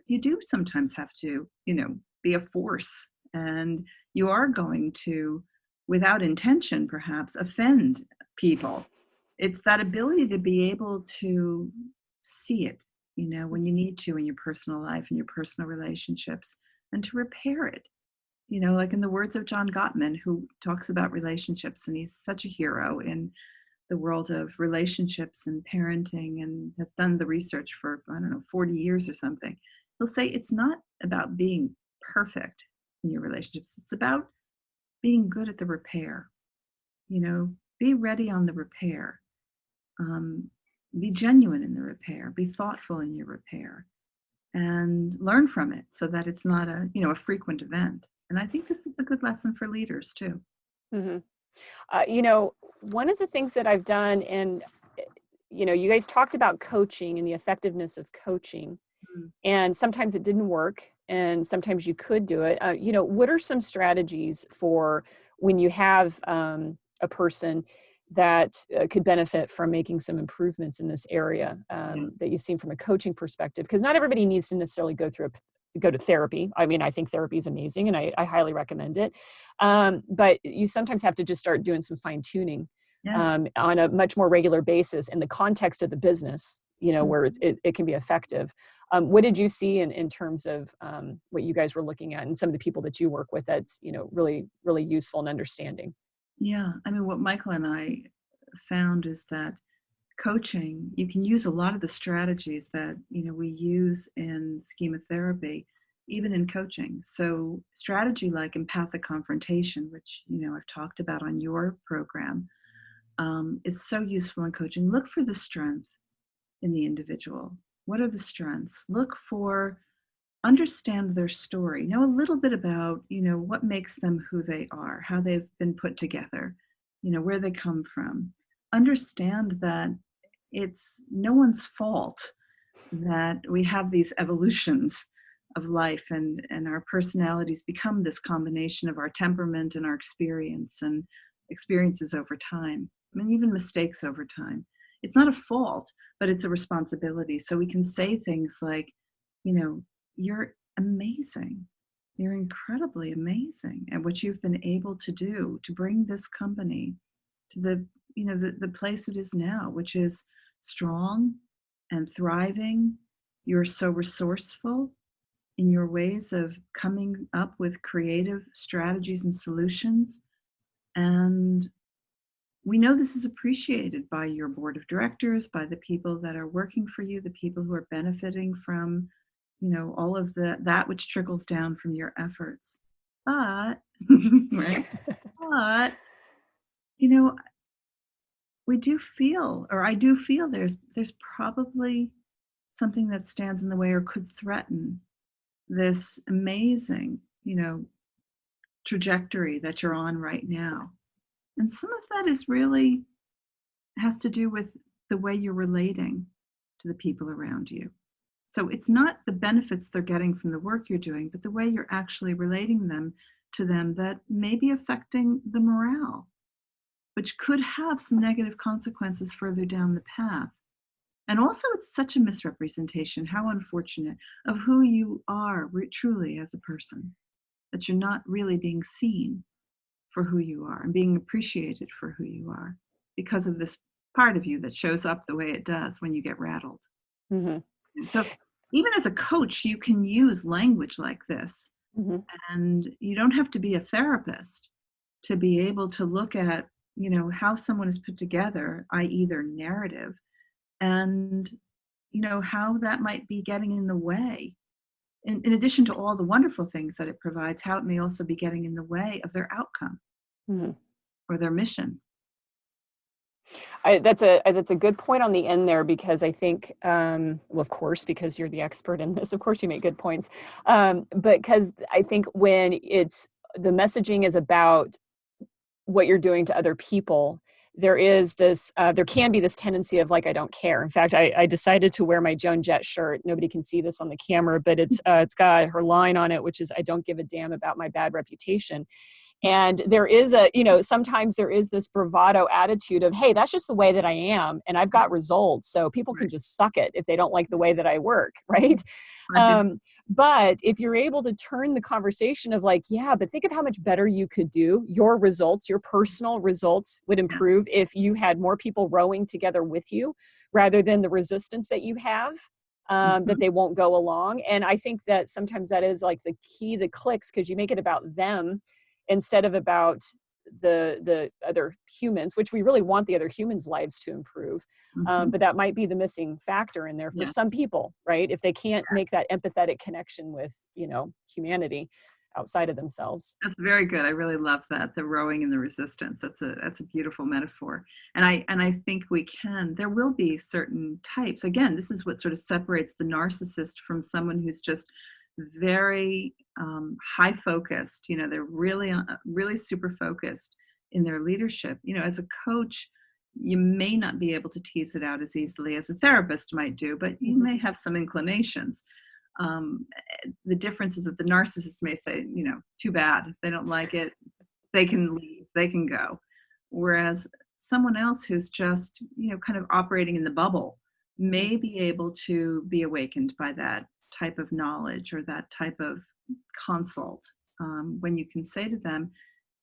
you do sometimes have to, be a force, and you are going to, without intention, perhaps offend people. It's that ability to be able to see it, when you need to in your personal life and your personal relationships, and to repair it. Like in the words of John Gottman, who talks about relationships, and he's such a hero in the world of relationships and parenting and has done the research for, 40 years or something. He'll say it's not about being perfect in your relationships. It's about being good at the repair. Be ready on the repair. Be genuine in the repair. Be thoughtful in your repair. And learn from it so that it's not a frequent event. And I think this is a good lesson for leaders too. Mm-hmm. One of the things that I've done, and you guys talked about coaching and the effectiveness of coaching, and sometimes it didn't work, and sometimes you could do it. What are some strategies for when you have a person that could benefit from making some improvements in this area that you've seen from a coaching perspective? Because not everybody needs to necessarily go to therapy. I mean, I think therapy is amazing, and I highly recommend it. But you sometimes have to just start doing some fine tuning on a much more regular basis in the context of the business, where it can be effective. What did you see in terms of what you guys were looking at and some of the people that you work with that's, really, really useful in understanding? Yeah. I mean, what Michael and I found is that coaching, you can use a lot of the strategies that, we use in schema therapy, even in coaching. So strategy like empathic confrontation, which, I've talked about on your program, is so useful in coaching. Look for the strength in the individual. What are the strengths? Understand their story. Know a little bit about, what makes them who they are, how they've been put together, where they come from. Understand that it's no one's fault that we have these evolutions of life, and our personalities become this combination of our temperament and our experience and experiences over time. I mean, even mistakes over time. It's not a fault, but it's a responsibility. So we can say things like, you're amazing. You're incredibly amazing at what you've been able to do to bring this company to the place it is now, which is strong and thriving. You're so resourceful in your ways of coming up with creative strategies and solutions. And we know this is appreciated by your board of directors, by the people that are working for you, the people who are benefiting from, all of that which trickles down from your efforts. But, right? But, we do feel, or I do feel there's probably something that stands in the way or could threaten this amazing, trajectory that you're on right now. And some of that is really has to do with the way you're relating to the people around you. So it's not the benefits they're getting from the work you're doing, but the way you're actually relating them to them that may be affecting the morale, which could have some negative consequences further down the path. And also, it's such a misrepresentation, how unfortunate, of who you are truly as a person, that you're not really being seen for who you are and being appreciated for who you are because of this part of you that shows up the way it does when you get rattled. Mm-hmm. So even as a coach, you can use language like this. Mm-hmm. And you don't have to be a therapist to be able to look at, how someone is put together, i.e. their narrative, and, how that might be getting in the way. In addition to all the wonderful things that it provides, how it may also be getting in the way of their outcome Mm-hmm. or their mission. That's a good point on the end there, because I think, well, of course, because you're the expert in this, of course you make good points. But because I think when the messaging is about what you're doing to other people, there can be this tendency of like, I don't care. In fact, I decided to wear my Joan Jett shirt. Nobody can see this on the camera, but it's got her line on it, which is, I don't give a damn about my bad reputation. And there is sometimes there is this bravado attitude of, hey, that's just the way that I am. And I've got results. So people can just suck it if they don't like the way that I work. Right. But if you're able to turn the conversation of like, yeah, but think of how much better you could do. Your results, your personal results would improve if you had more people rowing together with you rather than the resistance that you have. That they won't go along. And I think that sometimes that is like the key that clicks, because you make it about them instead of about the other humans, which we really want the other humans' lives to improve. But that might be the missing factor in there for some people, right? If they can't make that empathetic connection with, humanity outside of themselves. That's very good. I really love that, the rowing and the resistance. That's a beautiful metaphor. And I think there will be certain types. Again, this is what sort of separates the narcissist from someone who's just very high focused. They're really super focused in their leadership. As a coach, you may not be able to tease it out as easily as a therapist might do, but you may have some inclinations. The difference is that the narcissist may say, too bad. If they don't like it, they can leave, they can go. Whereas someone else who's just, kind of operating in the bubble may be able to be awakened by that type of knowledge or that type of consult, when you can say to them,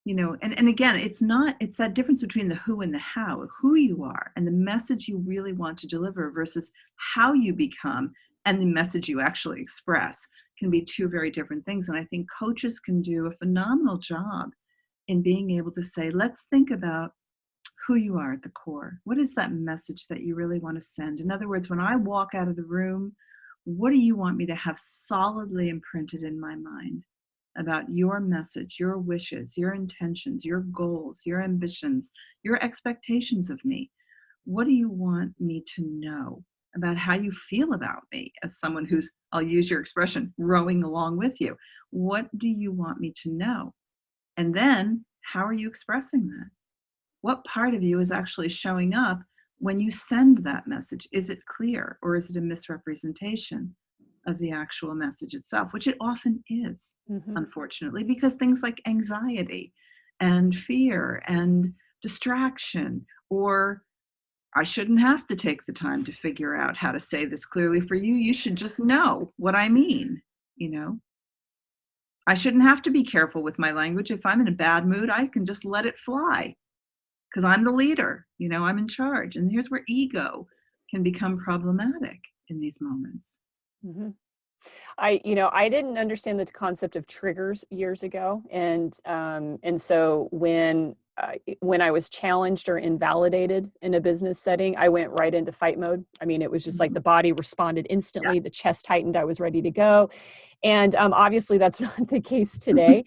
and again, it's that difference between the who and the how, who you are and the message you really want to deliver versus how you become and the message you actually express can be two very different things. And I think coaches can do a phenomenal job in being able to say, let's think about who you are at the core. What is that message that you really want to send? In other words, when I walk out of the room, what do you want me to have solidly imprinted in my mind about your message, your wishes, your intentions, your goals, your ambitions, your expectations of me? What do you want me to know about how you feel about me as someone who's, I'll use your expression, rowing along with you? What do you want me to know? And then how are you expressing that? What part of you is actually showing up when you send that message? Is it clear, or is it a misrepresentation of the actual message itself, which it often is, unfortunately, because things like anxiety and fear and distraction, or I shouldn't have to take the time to figure out how to say this clearly for you. You should just know what I mean. I shouldn't have to be careful with my language. If I'm in a bad mood, I can just let it fly because I'm the leader. I'm in charge. And here's where ego can become problematic in these moments. I didn't understand the concept of triggers years ago. And so when when I was challenged or invalidated in a business setting, I went right into fight mode. I mean, it was just like the body responded instantly, the chest tightened, I was ready to go. And obviously that's not the case today.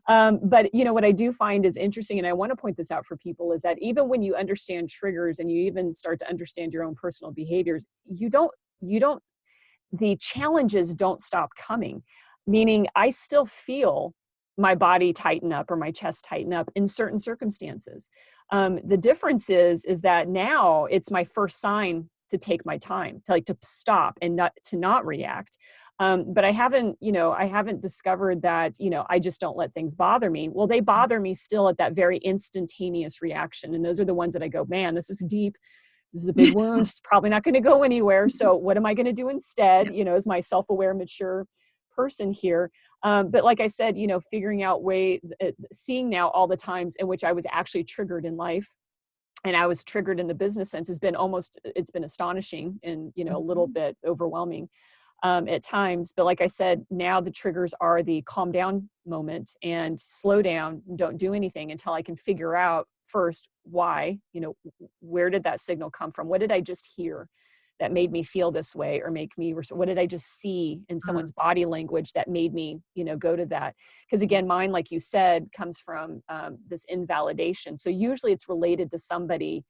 But what I do find is interesting, and I want to point this out for people, is that even when you understand triggers and you even start to understand your own personal behaviors, the challenges don't stop coming. Meaning I still feel my body tighten up or my chest tighten up in certain circumstances. The difference is that now it's my first sign to take my time, to stop and not react. But I haven't discovered that, I just don't let things bother me. Well, they bother me still at that very instantaneous reaction. And those are the ones that I go, man, this is deep. This is a big wound. It's probably not going to go anywhere. So what am I going to do instead? As my self-aware, mature person here. But like I said, figuring out seeing now all the times in which I was actually triggered in life, and I was triggered in the business sense, it's been astonishing and, a little bit overwhelming at times. But like I said, now the triggers are the calm down moment and slow down, don't do anything until I can figure out first why, where did that signal come from? What did I just hear that made me feel this way or what did I just see in someone's body language that made me, go to that? Because again, mine, like you said, comes from this invalidation. So usually it's related to somebody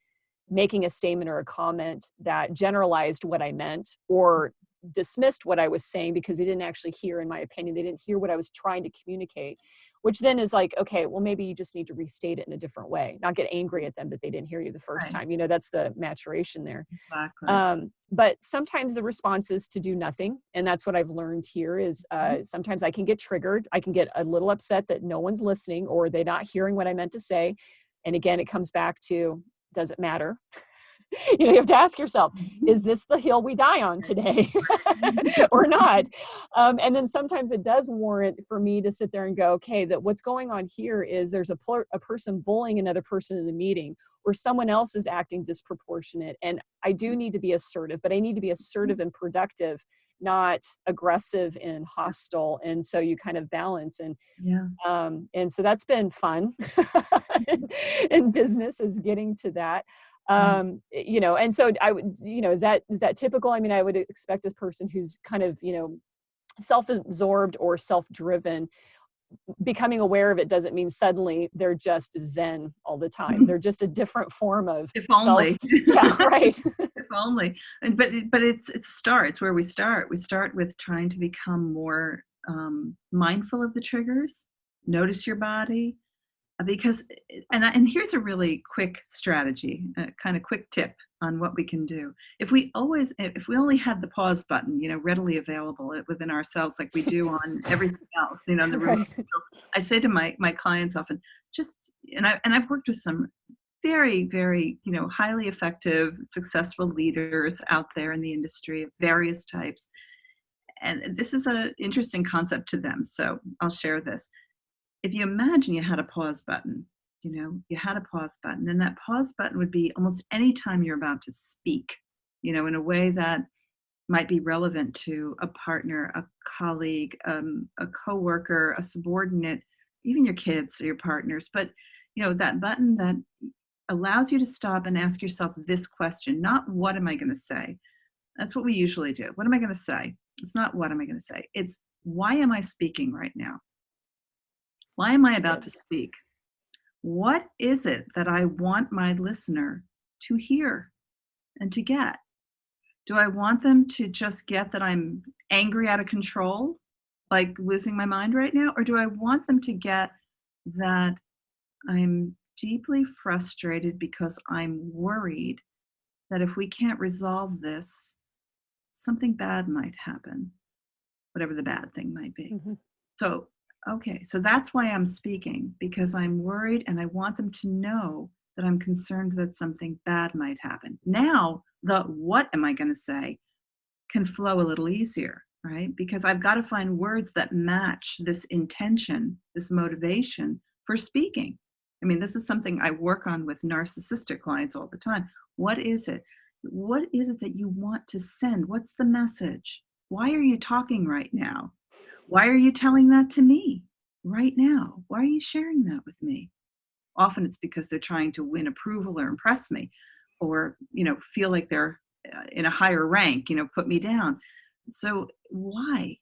making a statement or a comment that generalized what I meant or dismissed what I was saying because they didn't actually hear, in my opinion, they didn't hear what I was trying to communicate, which then is like, okay, well, maybe you just need to restate it in a different way, not get angry at them that they didn't hear you the first time. That's the maturation there. Exactly. But sometimes the response is to do nothing. And that's what I've learned here is sometimes I can get triggered. I can get a little upset that no one's listening or they're not hearing what I meant to say. And again, it comes back to, does it matter? You have to ask yourself, is this the hill we die on today or not? And then sometimes it does warrant for me to sit there and go, okay, that what's going on here is there's a person bullying another person in the meeting or someone else is acting disproportionate. And I do need to be assertive, but I need to be assertive and productive, not aggressive and hostile. And so you kind of balance and so that's been fun in business, is getting to that. And so I would, is that typical? I mean, I would expect a person who's kind of, self-absorbed or self-driven, becoming aware of it doesn't mean suddenly they're just Zen all the time. They're just a different form of if only. Yeah, right. If only. But it starts where we start. We start with trying to become more mindful of the triggers, notice your body. Because, and here's a really quick strategy, kind of quick tip on what we can do. If we only had the pause button, readily available within ourselves, like we do on everything else, in the room. Right. I say to my clients often, I've worked with some very, very, highly effective, successful leaders out there in the industry of various types. And this is an interesting concept to them. So I'll share this. If you imagine you had a pause button, and that pause button would be almost any time you're about to speak, in a way that might be relevant to a partner, a colleague, a coworker, a subordinate, even your kids or your partners. But, that button that allows you to stop and ask yourself this question, not what am I going to say? That's what we usually do. What am I going to say? It's not what am I going to say? It's why am I speaking right now? Why am I about to speak? What is it that I want my listener to hear and to get? Do I want them to just get that I'm angry, out of control, like losing my mind right now? Or do I want them to get that I'm deeply frustrated because I'm worried that if we can't resolve this, something bad might happen, whatever the bad thing might be. Mm-hmm. So that's why I'm speaking, because I'm worried and I want them to know that I'm concerned that something bad might happen. Now, the what am I going to say can flow a little easier, right? Because I've got to find words that match this intention, this motivation for speaking. I mean, this is something I work on with narcissistic clients all the time. What is it? What is it that you want to send? What's the message? Why are you talking right now? Why are you telling that to me right now? Why are you sharing that with me? often it's because they're trying to win approval or impress me, or, feel like they're in a higher rank, put me down. So why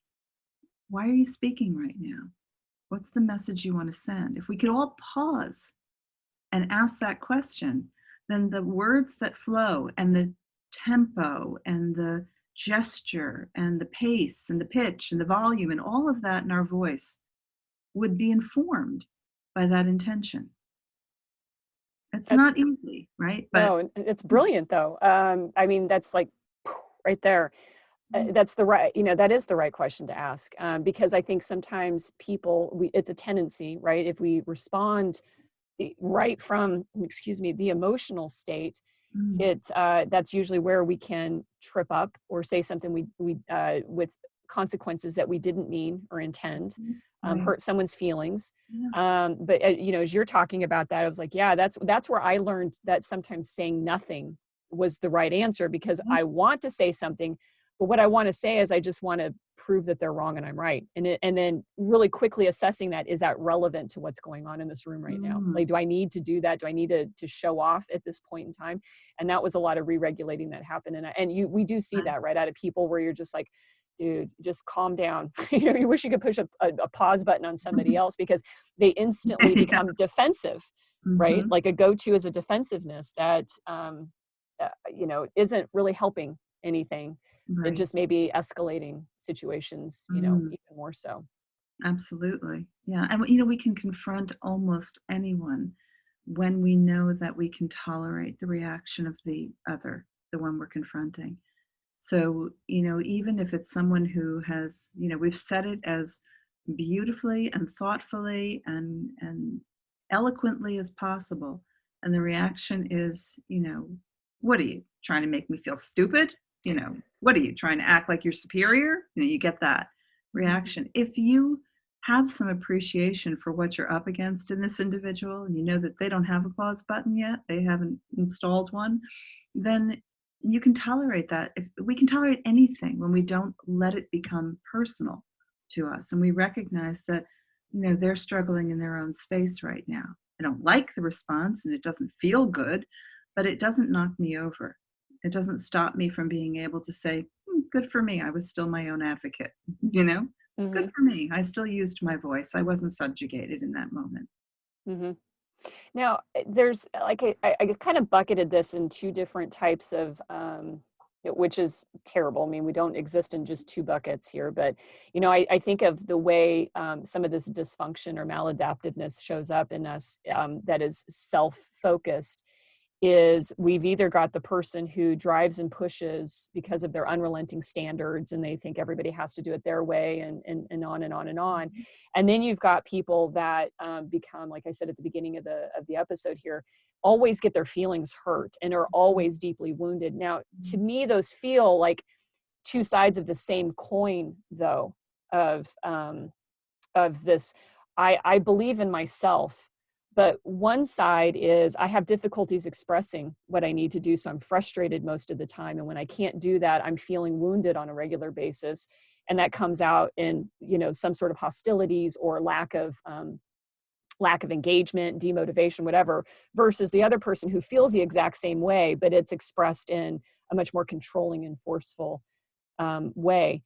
are you speaking right now? What's the message you want to send? If we could all pause and ask that question, then the words that flow and the tempo and the gesture and the pace and the pitch and the volume and all of that in our voice would be informed by that intention. It's That's not easy, right? But no, it's brilliant though. I mean, that's like right there. That's the right, that is the right question to ask, because I think sometimes it's a tendency, right? If we respond right from, excuse me, the emotional state, mm, that's usually where we can trip up or say something we with consequences that we didn't mean or intend, right. hurt someone's feelings. Yeah. But as you're talking about that, I was like, yeah, that's where I learned that sometimes saying nothing was the right answer, because Yeah. I want to say something, but what I want to say is I just want to prove that they're wrong and I'm right. And then really quickly assessing that, is that relevant to what's going on in this room right now? Mm, Like, do I need to do that? Do I need to show off at this point in time? And that was a lot of re-regulating that happened. We do see right. that right out of people where you're just like, dude, just calm down. You wish you could push a pause button on somebody else, because they instantly Yeah. become defensive, right? Mhm. Like a go-to is a defensiveness that, isn't really helping anything. It Right. just may be escalating situations, Mm, even more so. absolutely. Yeah. And we can confront almost anyone when we know that we can tolerate the reaction of the other, the one we're confronting. So, even if it's someone who has, we've said it as beautifully and thoughtfully and eloquently as possible, and the reaction is, what are you trying to make me feel stupid? What are you trying to act like you're superior? You get that Mhm. reaction. If you have some appreciation for what you're up against in this individual, and you know that they don't have a pause button yet, they haven't installed one, then you can tolerate that. If we can tolerate anything when we don't let it become personal to us, and we recognize that they're struggling in their own space right now. I don't like the response and it doesn't feel good, but it doesn't knock me over. It doesn't stop me from being able to say, good for me, I was still my own advocate. you know Good Mhm. for me, I still used my voice, I wasn't subjugated in that moment. Mhm. Now, there's like I kind of bucketed this in two different types of, which is terrible. I mean, we don't exist in just two buckets here, but I think of the way some of this dysfunction or maladaptiveness shows up in us, that is self-focused. Is we've either got the person who drives and pushes because of their unrelenting standards and they think everybody has to do it their way, and on and on and on. And then you've got people that become, like I said at the beginning of the episode here, always get their feelings hurt and are always deeply wounded. Now, to me, those feel like two sides of the same coin, though, of this. I believe in myself, but one side is I have difficulties expressing what I need to do, so I'm frustrated most of the time, and when I can't do that, I'm feeling wounded on a regular basis, and that comes out in some sort of hostilities or lack of engagement, demotivation, whatever, versus the other person who feels the exact same way, but it's expressed in a much more controlling and forceful way.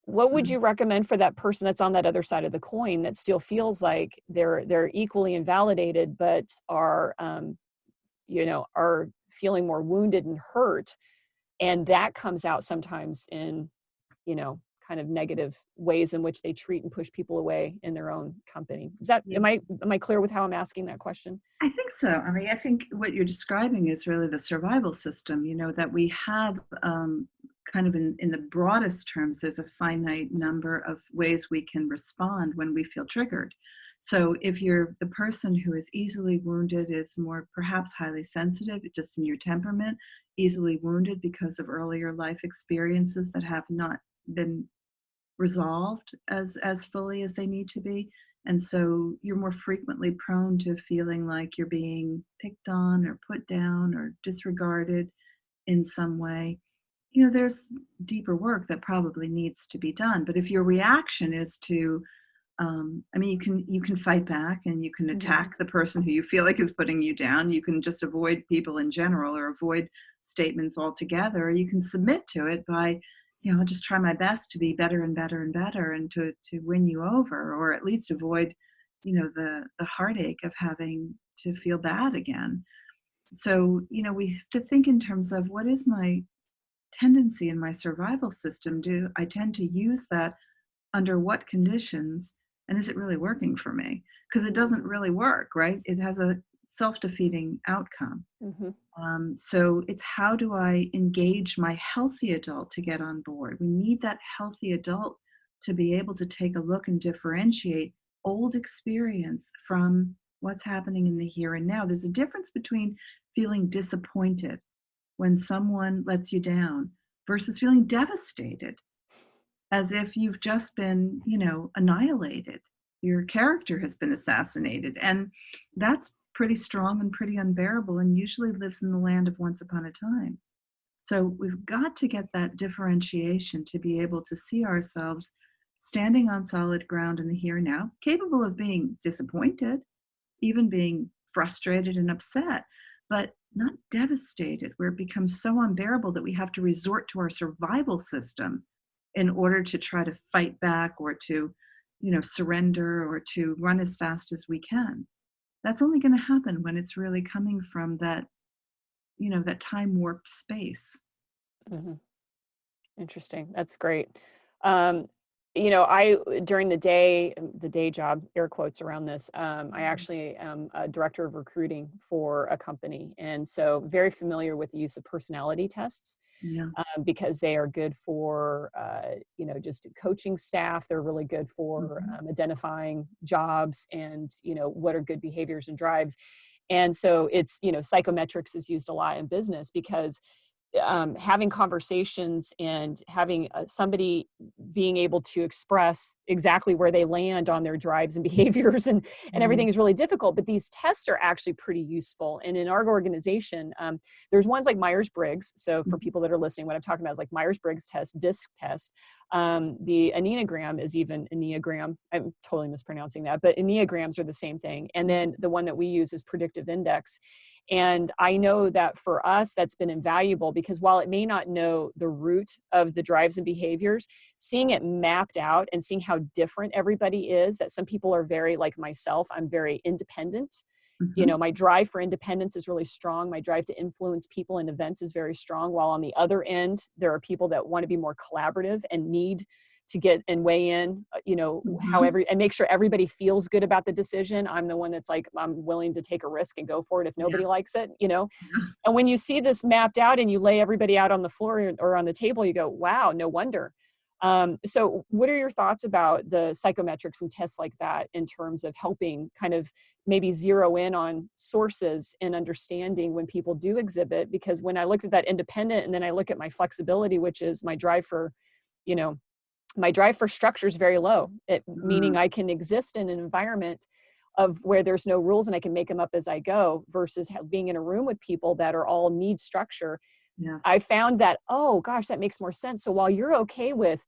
What would Mhm. you recommend for that person that's on that other side of the coin that still feels like they're equally invalidated, but are feeling more wounded and hurt, and that comes out sometimes in you know kind of negative ways in which they treat and push people away in their own company? Is that Yeah. am I clear with how I'm asking that question? I think so. I mean, I think what you're describing is really the survival system, that we have, kind of in the broadest terms, there's a finite number of ways we can respond when we feel triggered. So if you're the person who is easily wounded, is more perhaps highly sensitive, just in your temperament, easily wounded because of earlier life experiences that have not been resolved as fully as they need to be, and so you're more frequently prone to feeling like you're being picked on or put down or disregarded in some way. There's deeper work that probably needs to be done, but if your reaction is to I mean, you can fight back and you can attack the person who you feel like is putting you down. You can just avoid people in general or avoid statements altogether. Or you can submit to it by, I'll just try my best to be better and better and better and to win you over, or at least avoid, the heartache of having to feel bad again. So, we have to think in terms of what is my tendency in my survival system. Do I tend to use that under what conditions, and is it really working for me? Because it doesn't really work, right? It has a self-defeating outcome. So it's, how do I engage my healthy adult to get on board? We need that healthy adult to be able to take a look and differentiate old experience from what's happening in the here and now. There's a difference between feeling disappointed when someone lets you down versus feeling devastated, as if you've just been, annihilated. Your character has been assassinated. And that's pretty strong and pretty unbearable, and usually lives in the land of once upon a time. So we've got to get that differentiation to be able to see ourselves standing on solid ground in the here and now, capable of being disappointed, even being frustrated and upset, but not devastated, where it becomes so unbearable that we have to resort to our survival system in order to try to fight back or to, surrender or to run as fast as we can. That's only going to happen when it's really coming from that, that time warped space. Interesting. That's great. I, during the day job, air quotes around this, I actually am a director of recruiting for a company. And so very familiar with the use of personality tests, because they are good for, just coaching staff. They're really good for identifying jobs and, what are good behaviors and drives. And so it's, psychometrics is used a lot in business because having conversations and having somebody being able to express exactly where they land on their drives and behaviors and everything is really difficult. But these tests are actually pretty useful. And in our organization, there's ones like Myers-Briggs. So for people that are listening, what I'm talking about is like Myers-Briggs test, DISC test. The Enneagram is even Enneagram. I'm totally mispronouncing that, but Enneagrams are the same thing. And then the one that we use is predictive index. And I know that for us, that's been invaluable because while it may not know the root of the drives and behaviors, seeing it mapped out and seeing how different everybody is, that some people are very, like myself, I'm very independent. My drive for independence is really strong. My drive to influence people and events is very strong. While on the other end, there are people that want to be more collaborative and need to get and weigh in, however, and make sure everybody feels good about the decision. I'm the one that's like, I'm willing to take a risk and go for it if nobody likes it, And when you see this mapped out and you lay everybody out on the floor or on the table, you go, wow, no wonder. So what are your thoughts about the psychometrics and tests like that in terms of helping kind of maybe zero in on sources and understanding when people do exhibit? Because when I looked at that independent and then I look at my flexibility, which is my drive for, my drive for structure is very low, meaning I can exist in an environment of where there's no rules and I can make them up as I go versus being in a room with people that are all need structure. Yes. I found that, oh gosh, that makes more sense. So while you're okay with,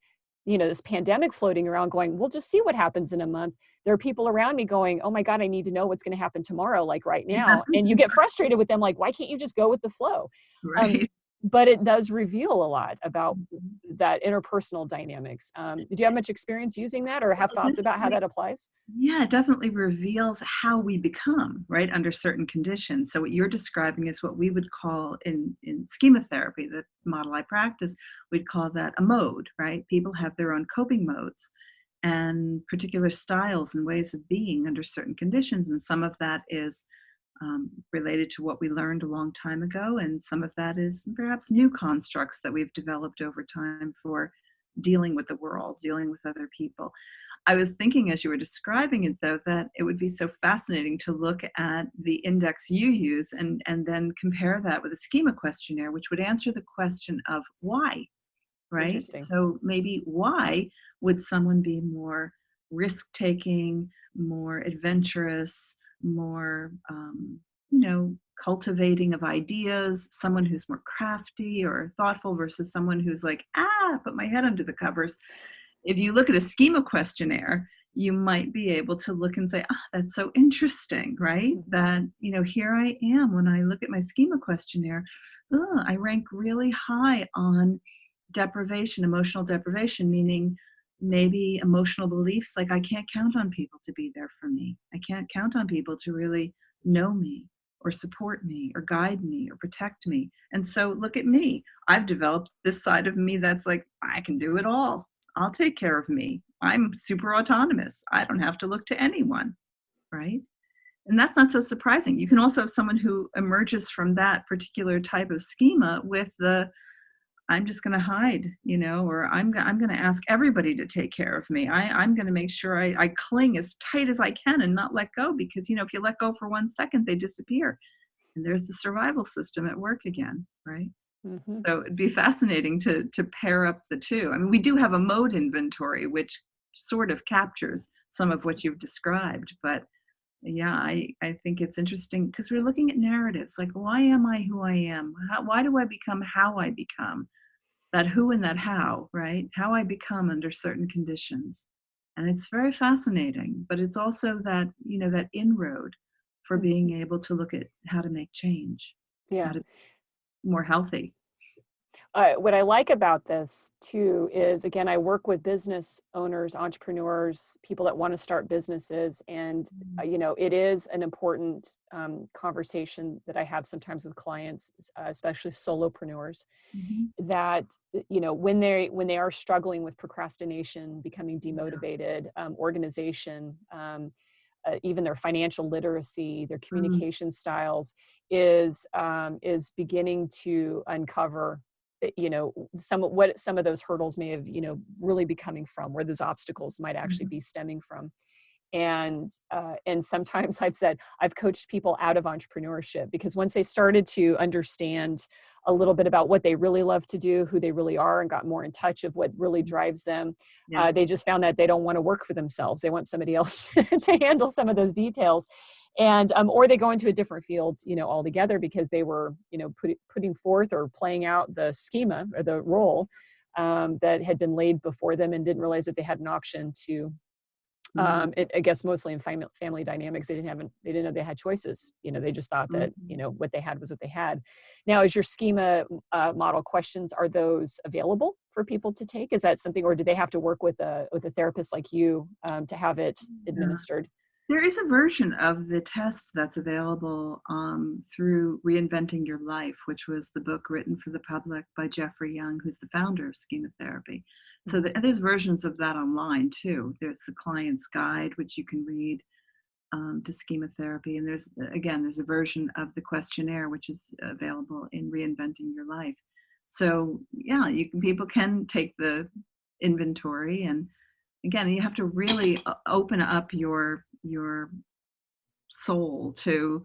this pandemic floating around going, we'll just see what happens in a month. There are people around me going, oh my God, I need to know what's going to happen tomorrow, like right now. And you get frustrated with them, like, why can't you just go with the flow? Right. But it does reveal a lot about that interpersonal dynamics. Did you have much experience using that or have thoughts about how that applies? Yeah, it definitely reveals how we become, right, under certain conditions. So what you're describing is what we would call in schema therapy, the model I practice, we'd call that a mode, right? People have their own coping modes and particular styles and ways of being under certain conditions. And some of that is related to what we learned a long time ago. And some of that is perhaps new constructs that we've developed over time for dealing with the world, dealing with other people. I was thinking as you were describing it, though, that it would be so fascinating to look at the index you use and then compare that with a schema questionnaire, which would answer the question of why, right? So maybe why would someone be more risk-taking, more adventurous, more, cultivating of ideas, someone who's more crafty or thoughtful versus someone who's like, put my head under the covers. If you look at a schema questionnaire, you might be able to look and say, ah, that's so interesting, right? That, here I am when I look at my schema questionnaire, I rank really high on deprivation, emotional deprivation, meaning maybe emotional beliefs like I can't count on people to be there for me. I can't count on people to really know me or support me or guide me or protect me. And so look at me. I've developed this side of me that's like, I can do it all. I'll take care of me. I'm super autonomous. I don't have to look to anyone, right? And that's not so surprising. You can also have someone who emerges from that particular type of schema with the I'm just going to hide, or I'm going to ask everybody to take care of me. I'm going to make sure I cling as tight as I can and not let go because, if you let go for 1 second, they disappear. And there's the survival system at work again, right? Mm-hmm. So it'd be fascinating to pair up the two. I mean, we do have a mode inventory, which sort of captures some of what you've described. But yeah, I think it's interesting because we're looking at narratives like, why am I who I am? Why do I become how I become? That who and that how, right? How I become under certain conditions. And it's very fascinating, but it's also that, that inroad for being able to look at how to make change, how Yeah. to be more healthy. What I like about this too is, again, I work with business owners, entrepreneurs, people that want to start businesses. And, it is an important conversation that I have sometimes with clients, especially solopreneurs, Mhm. that, when they are struggling with procrastination, becoming Yeah. demotivated, organization, even their financial literacy, their Mm, communication styles is beginning to uncover some of those hurdles may have really be coming from, where those obstacles might actually mhm. be stemming from. And sometimes I've coached people out of entrepreneurship because once they started to understand a little bit about what they really love to do, who they really are, and got more in touch of what really drives them, they Yes. just found that they don't want to work for themselves. They want somebody else to handle some of those details. And or they go into a different field, altogether, because they were, putting forth or playing out the schema or the role that had been laid before them, and didn't realize that they had an option to Mm, I guess mostly in family dynamics, they didn't know they had choices. They just thought that, mhm. what they had was what they had. Now, is your schema model questions, are those available for people to take? Is that something, or do they have to work with a therapist like you to have it Yeah. administered? There is a version of the test that's available through Reinventing Your Life, which was the book written for the public by Jeffrey Young, who's the founder of schema therapy. So Mhm. and there's versions of that online too. There's the client's guide, which you can read to schema therapy. And there's a version of the questionnaire, which is available in Reinventing Your Life. So yeah, people can take the inventory, and again, you have to really open up your soul to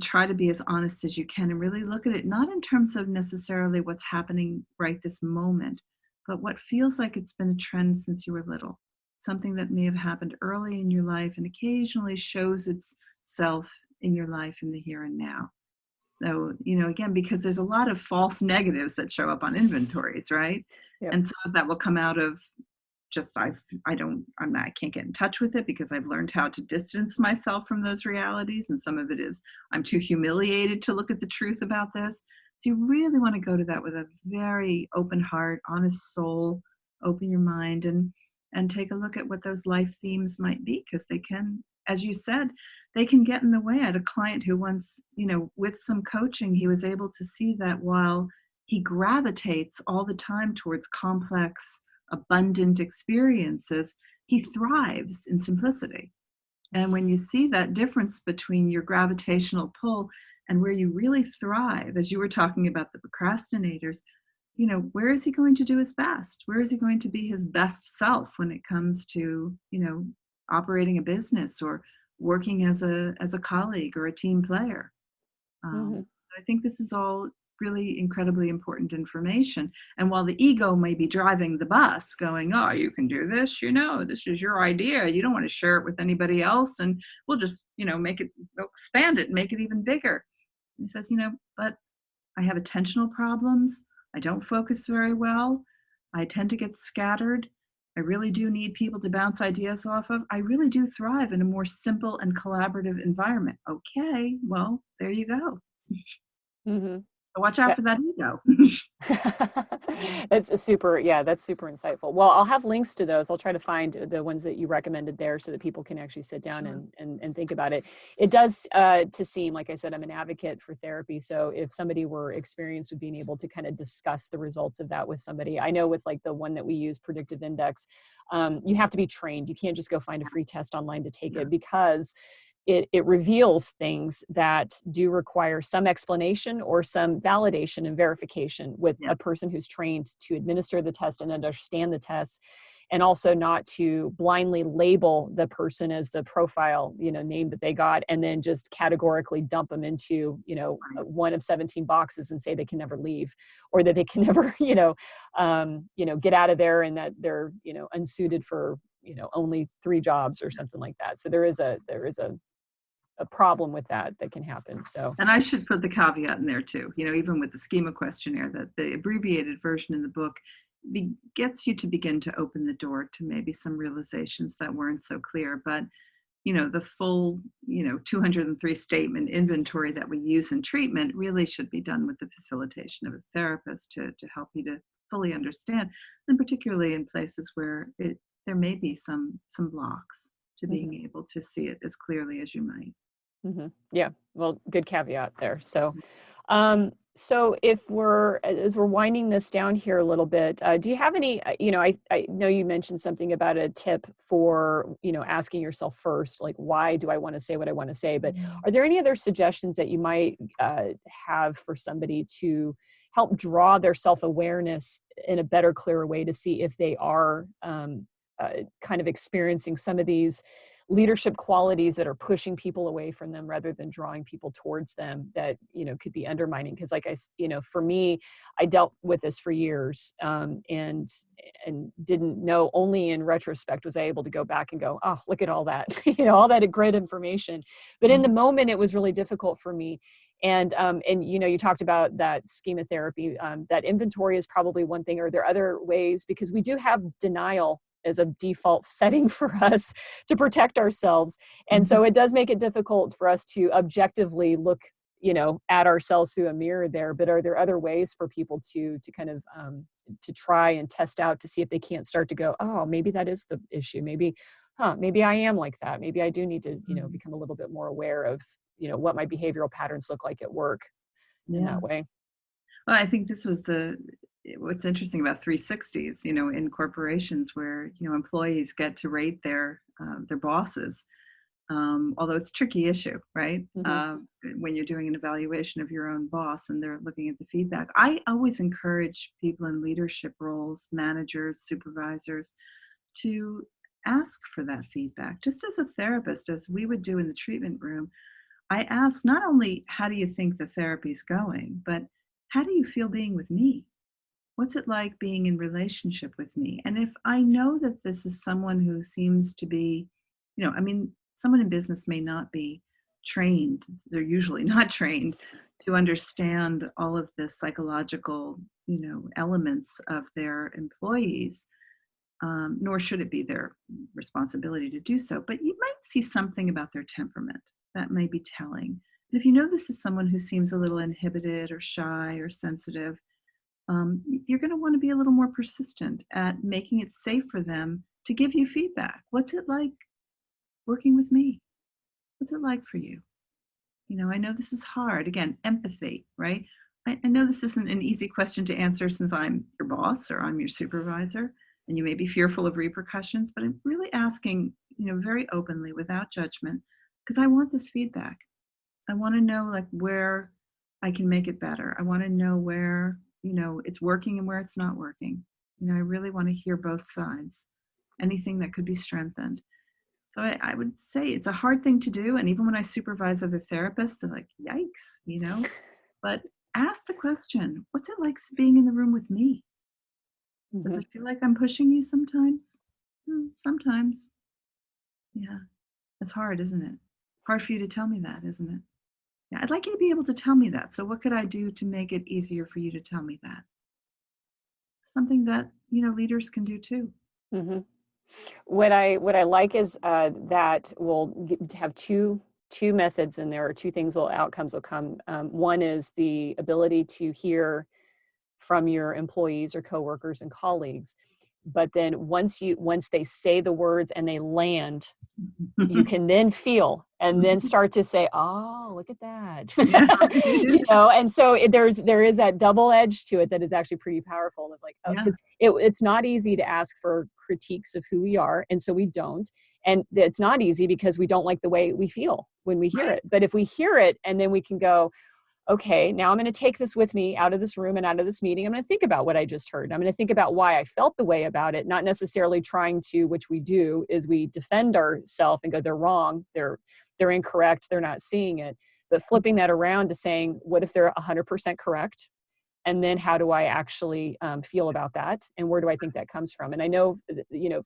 try to be as honest as you can and really look at it not in terms of necessarily what's happening right this moment, but what feels like it's been a trend since you were little, something that may have happened early in your life and occasionally shows itself in your life in the here and now. So, again, because there's a lot of false negatives that show up on inventories, right? Yep. And some of that will come out of just I can't get in touch with it because I've learned how to distance myself from those realities. And some of it is I'm too humiliated to look at the truth about this. So you really want to go to that with a very open heart, honest soul, open your mind, and take a look at what those life themes might be, because they can, as you said, they can get in the way. I had a client who once, with some coaching, he was able to see that while he gravitates all the time towards complex, abundant experiences, he thrives in simplicity. And when you see that difference between your gravitational pull and where you really thrive, as you were talking about the procrastinators, where is he going to do his best? Where is he going to be his best self when it comes to, operating a business or working as a colleague or a team player? Hmm. I think this is all really incredibly important information. And while the ego may be driving the bus, going, "Oh, you can do this, this is your idea. You don't want to share it with anybody else, and we'll just, we'll expand it and make it even bigger." And he says, "But I have attentional problems. I don't focus very well. I tend to get scattered. I really do need people to bounce ideas off of. I really do thrive in a more simple and collaborative environment. Okay, well, there you go. Mm-hmm. So watch out for that ego. That's that's super insightful. Well, I'll have links to those. I'll try to find the ones that you recommended there so that people can actually sit down Sure. and think about it. It does to seem, like I said, I'm an advocate for therapy. So if somebody were experienced with being able to kind of discuss the results of that with somebody, I know with like the one that we use, predictive index, you have to be trained. You can't just go find a free test online to take it, because it reveals things that do require some explanation or some validation and verification with Yeah. a person who's trained to administer the test and understand the test, and also not to blindly label the person as the profile, name that they got, and then just categorically dump them into, Right. one of 17 boxes and say they can never leave, or that they can never, get out of there, and that they're, unsuited for, only 3 jobs or something like that. So there is a problem with that can happen. So, And I should put the caveat in there too. Even with the schema questionnaire, that the abbreviated version in the book gets you to begin to open the door to maybe some realizations that weren't so clear. But the full 203 statement inventory that we use in treatment really should be done with the facilitation of a therapist to help you to fully understand, and particularly in places where there may be some blocks to mhm, being able to see it as clearly as you might. mhm. Yeah, well, good caveat there. So if as we're winding this down here a little bit, do you have any, I know you mentioned something about a tip for, asking yourself first, like, why do I want to say what I want to say? But Mm. are there any other suggestions that you might have for somebody to help draw their self-awareness in a better, clearer way to see if they are kind of experiencing some of these leadership qualities that are pushing people away from them rather than drawing people towards them, that could be undermining? Because like for me, I dealt with this for years, and didn't know, only in retrospect was I able to go back and go, oh, look at all that, all that great information. But in the Mhm. moment, it was really difficult for me. And you talked about that schema therapy. That inventory is probably one thing. Are there other ways? Because we do have denial as a default setting for us to protect ourselves. And Mhm. so it does make it difficult for us to objectively look, at ourselves through a mirror there. But are there other ways for people to kind of to try and test out to see if they can't start to go, oh, maybe that is the issue. Maybe I am like that. Maybe I do need to, Mhm. become a little bit more aware of, what my behavioral patterns look like at work in Yeah. that way. Well, I think this was what's interesting about 360s, in corporations where, employees get to rate their bosses. Although it's a tricky issue, right? Hmm. When you're doing an evaluation of your own boss and they're looking at the feedback. I always encourage people in leadership roles, managers, supervisors, to ask for that feedback. Just as a therapist, as we would do in the treatment room, I ask not only how do you think the therapy's going, but how do you feel being with me? What's it like being in relationship with me? And if I know that this is someone who seems to be, I mean, someone in business may not be trained, they're usually not trained to understand all of the psychological, elements of their employees, nor should it be their responsibility to do so. But you might see something about their temperament that may be telling. And if you know this is someone who seems a little inhibited or shy or sensitive, you're going to want to be a little more persistent at making it safe for them to give you feedback. What's it like working with me? What's it like for you? I know this is hard. Again, empathy, right? I know this isn't an easy question to answer since I'm your boss or I'm your supervisor, and you may be fearful of repercussions, but I'm really asking, very openly without judgment, because I want this feedback. I want to know like where I can make it better. I want to know where, it's working and where it's not working. I really want to hear both sides, anything that could be strengthened. So I would say it's a hard thing to do. And even when I supervise other therapists, they're like, yikes, but ask the question, what's it like being in the room with me? Does Hmm. it feel like I'm pushing you sometimes? Sometimes. Yeah. It's hard, isn't it? Hard for you to tell me that, isn't it? Yeah, I'd like you to be able to tell me that. So what could I do to make it easier for you to tell me that? Something that, leaders can do too. Hmm. What I like is that we'll have two methods in there, or two things will outcomes will come. One is the ability to hear from your employees or coworkers and colleagues. But then once they say the words and they land, you can then feel and then start to say, oh, look at that. Yeah. And so there is that double edge to it that is actually pretty powerful, of like, oh, Yeah. because it's not easy to ask for critiques of who we are, and so we don't. And it's not easy because we don't like the way we feel when we hear Right. it. But if we hear it and then we can go, okay, now I'm going to take this with me out of this room and out of this meeting. I'm going to think about what I just heard. I'm going to think about why I felt the way about it, not necessarily trying to, which we do, is we defend ourselves and go, they're wrong, they're incorrect, they're not seeing it. But flipping that around to saying, what if they're 100% correct? And then how do I actually feel about that? And where do I think that comes from? And I know,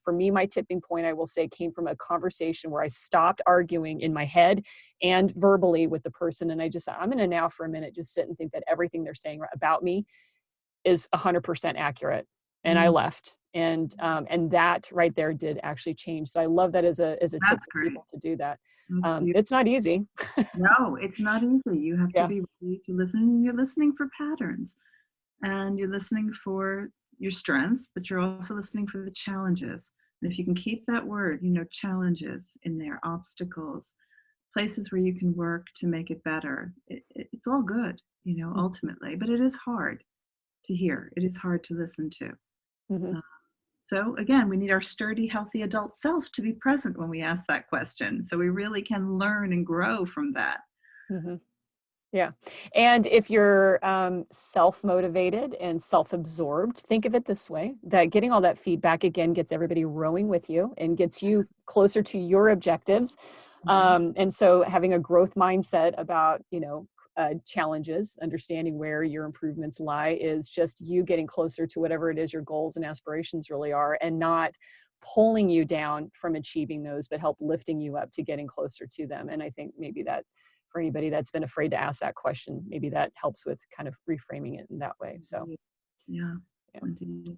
for me, my tipping point, I will say, came from a conversation where I stopped arguing in my head and verbally with the person. And I just, I'm going to now for a minute just sit and think that everything they're saying about me is 100% accurate. And I Mm, left. And that right there did actually change. So I love that as a tip that's for great. people to do that. That's beautiful. It's not easy. No, it's not easy. You have to Yeah. be ready to listen. And you're listening for patterns, and you're listening for your strengths, but you're also listening for the challenges. And if you can keep that word, challenges in there, obstacles, places where you can work to make it better, it's all good, ultimately. But it is hard to hear. It is hard to listen to. Mm-hmm. So again, we need our sturdy, healthy adult self to be present when we ask that question, so we really can learn and grow from that. Mm-hmm. Yeah. And if you're self-motivated and self-absorbed, think of it this way, that getting all that feedback again gets everybody rowing with you and gets you closer to your objectives. Mhm. And so having a growth mindset about, challenges, understanding where your improvements lie, is just you getting closer to whatever it is your goals and aspirations really are, and not pulling you down from achieving those, but help lifting you up to getting closer to them. And I think maybe that for anybody that's been afraid to ask that question, maybe that helps with kind of reframing it in that way. So, Yeah, yeah. indeed.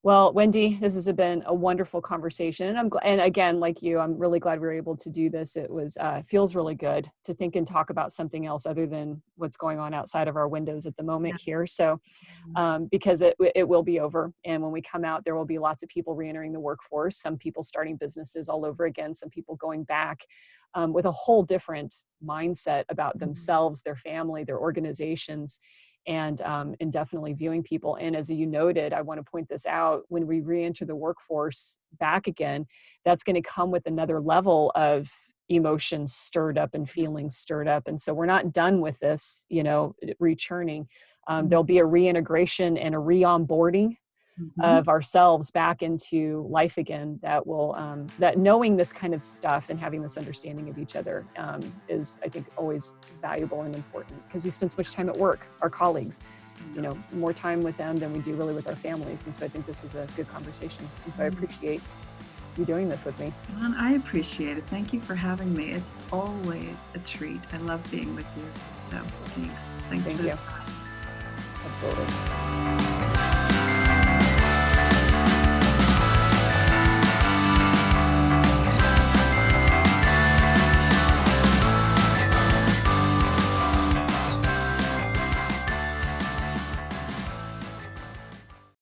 Well, Wendy, this has been a wonderful conversation, and and again, like you, I'm really glad we were able to do this. It was feels really good to think and talk about something else other than what's going on outside of our windows at the moment Yeah. here. So, because it will be over, and when we come out, there will be lots of people reentering the workforce. Some people starting businesses all over again. Some people going back with a whole different mindset about themselves, their family, their organizations, and definitely viewing people. And as you noted, I want to point this out: when we re-enter the workforce back again, that's going to come with another level of emotions stirred up and feelings stirred up. And so we're not done with this, rechurning. There'll be a reintegration and a re-onboarding Mhm. of ourselves back into life again, that will that knowing this kind of stuff and having this understanding of each other is, I think, always valuable and important, because we spend so much time at work, our colleagues, more time with them than we do really with our families. And so I think this was a good conversation, and so I appreciate you doing this with me. And I appreciate it. Thank you for having me. It's always a treat. I love being with you. So thanks. Thanks Thank for you. this time. Absolutely.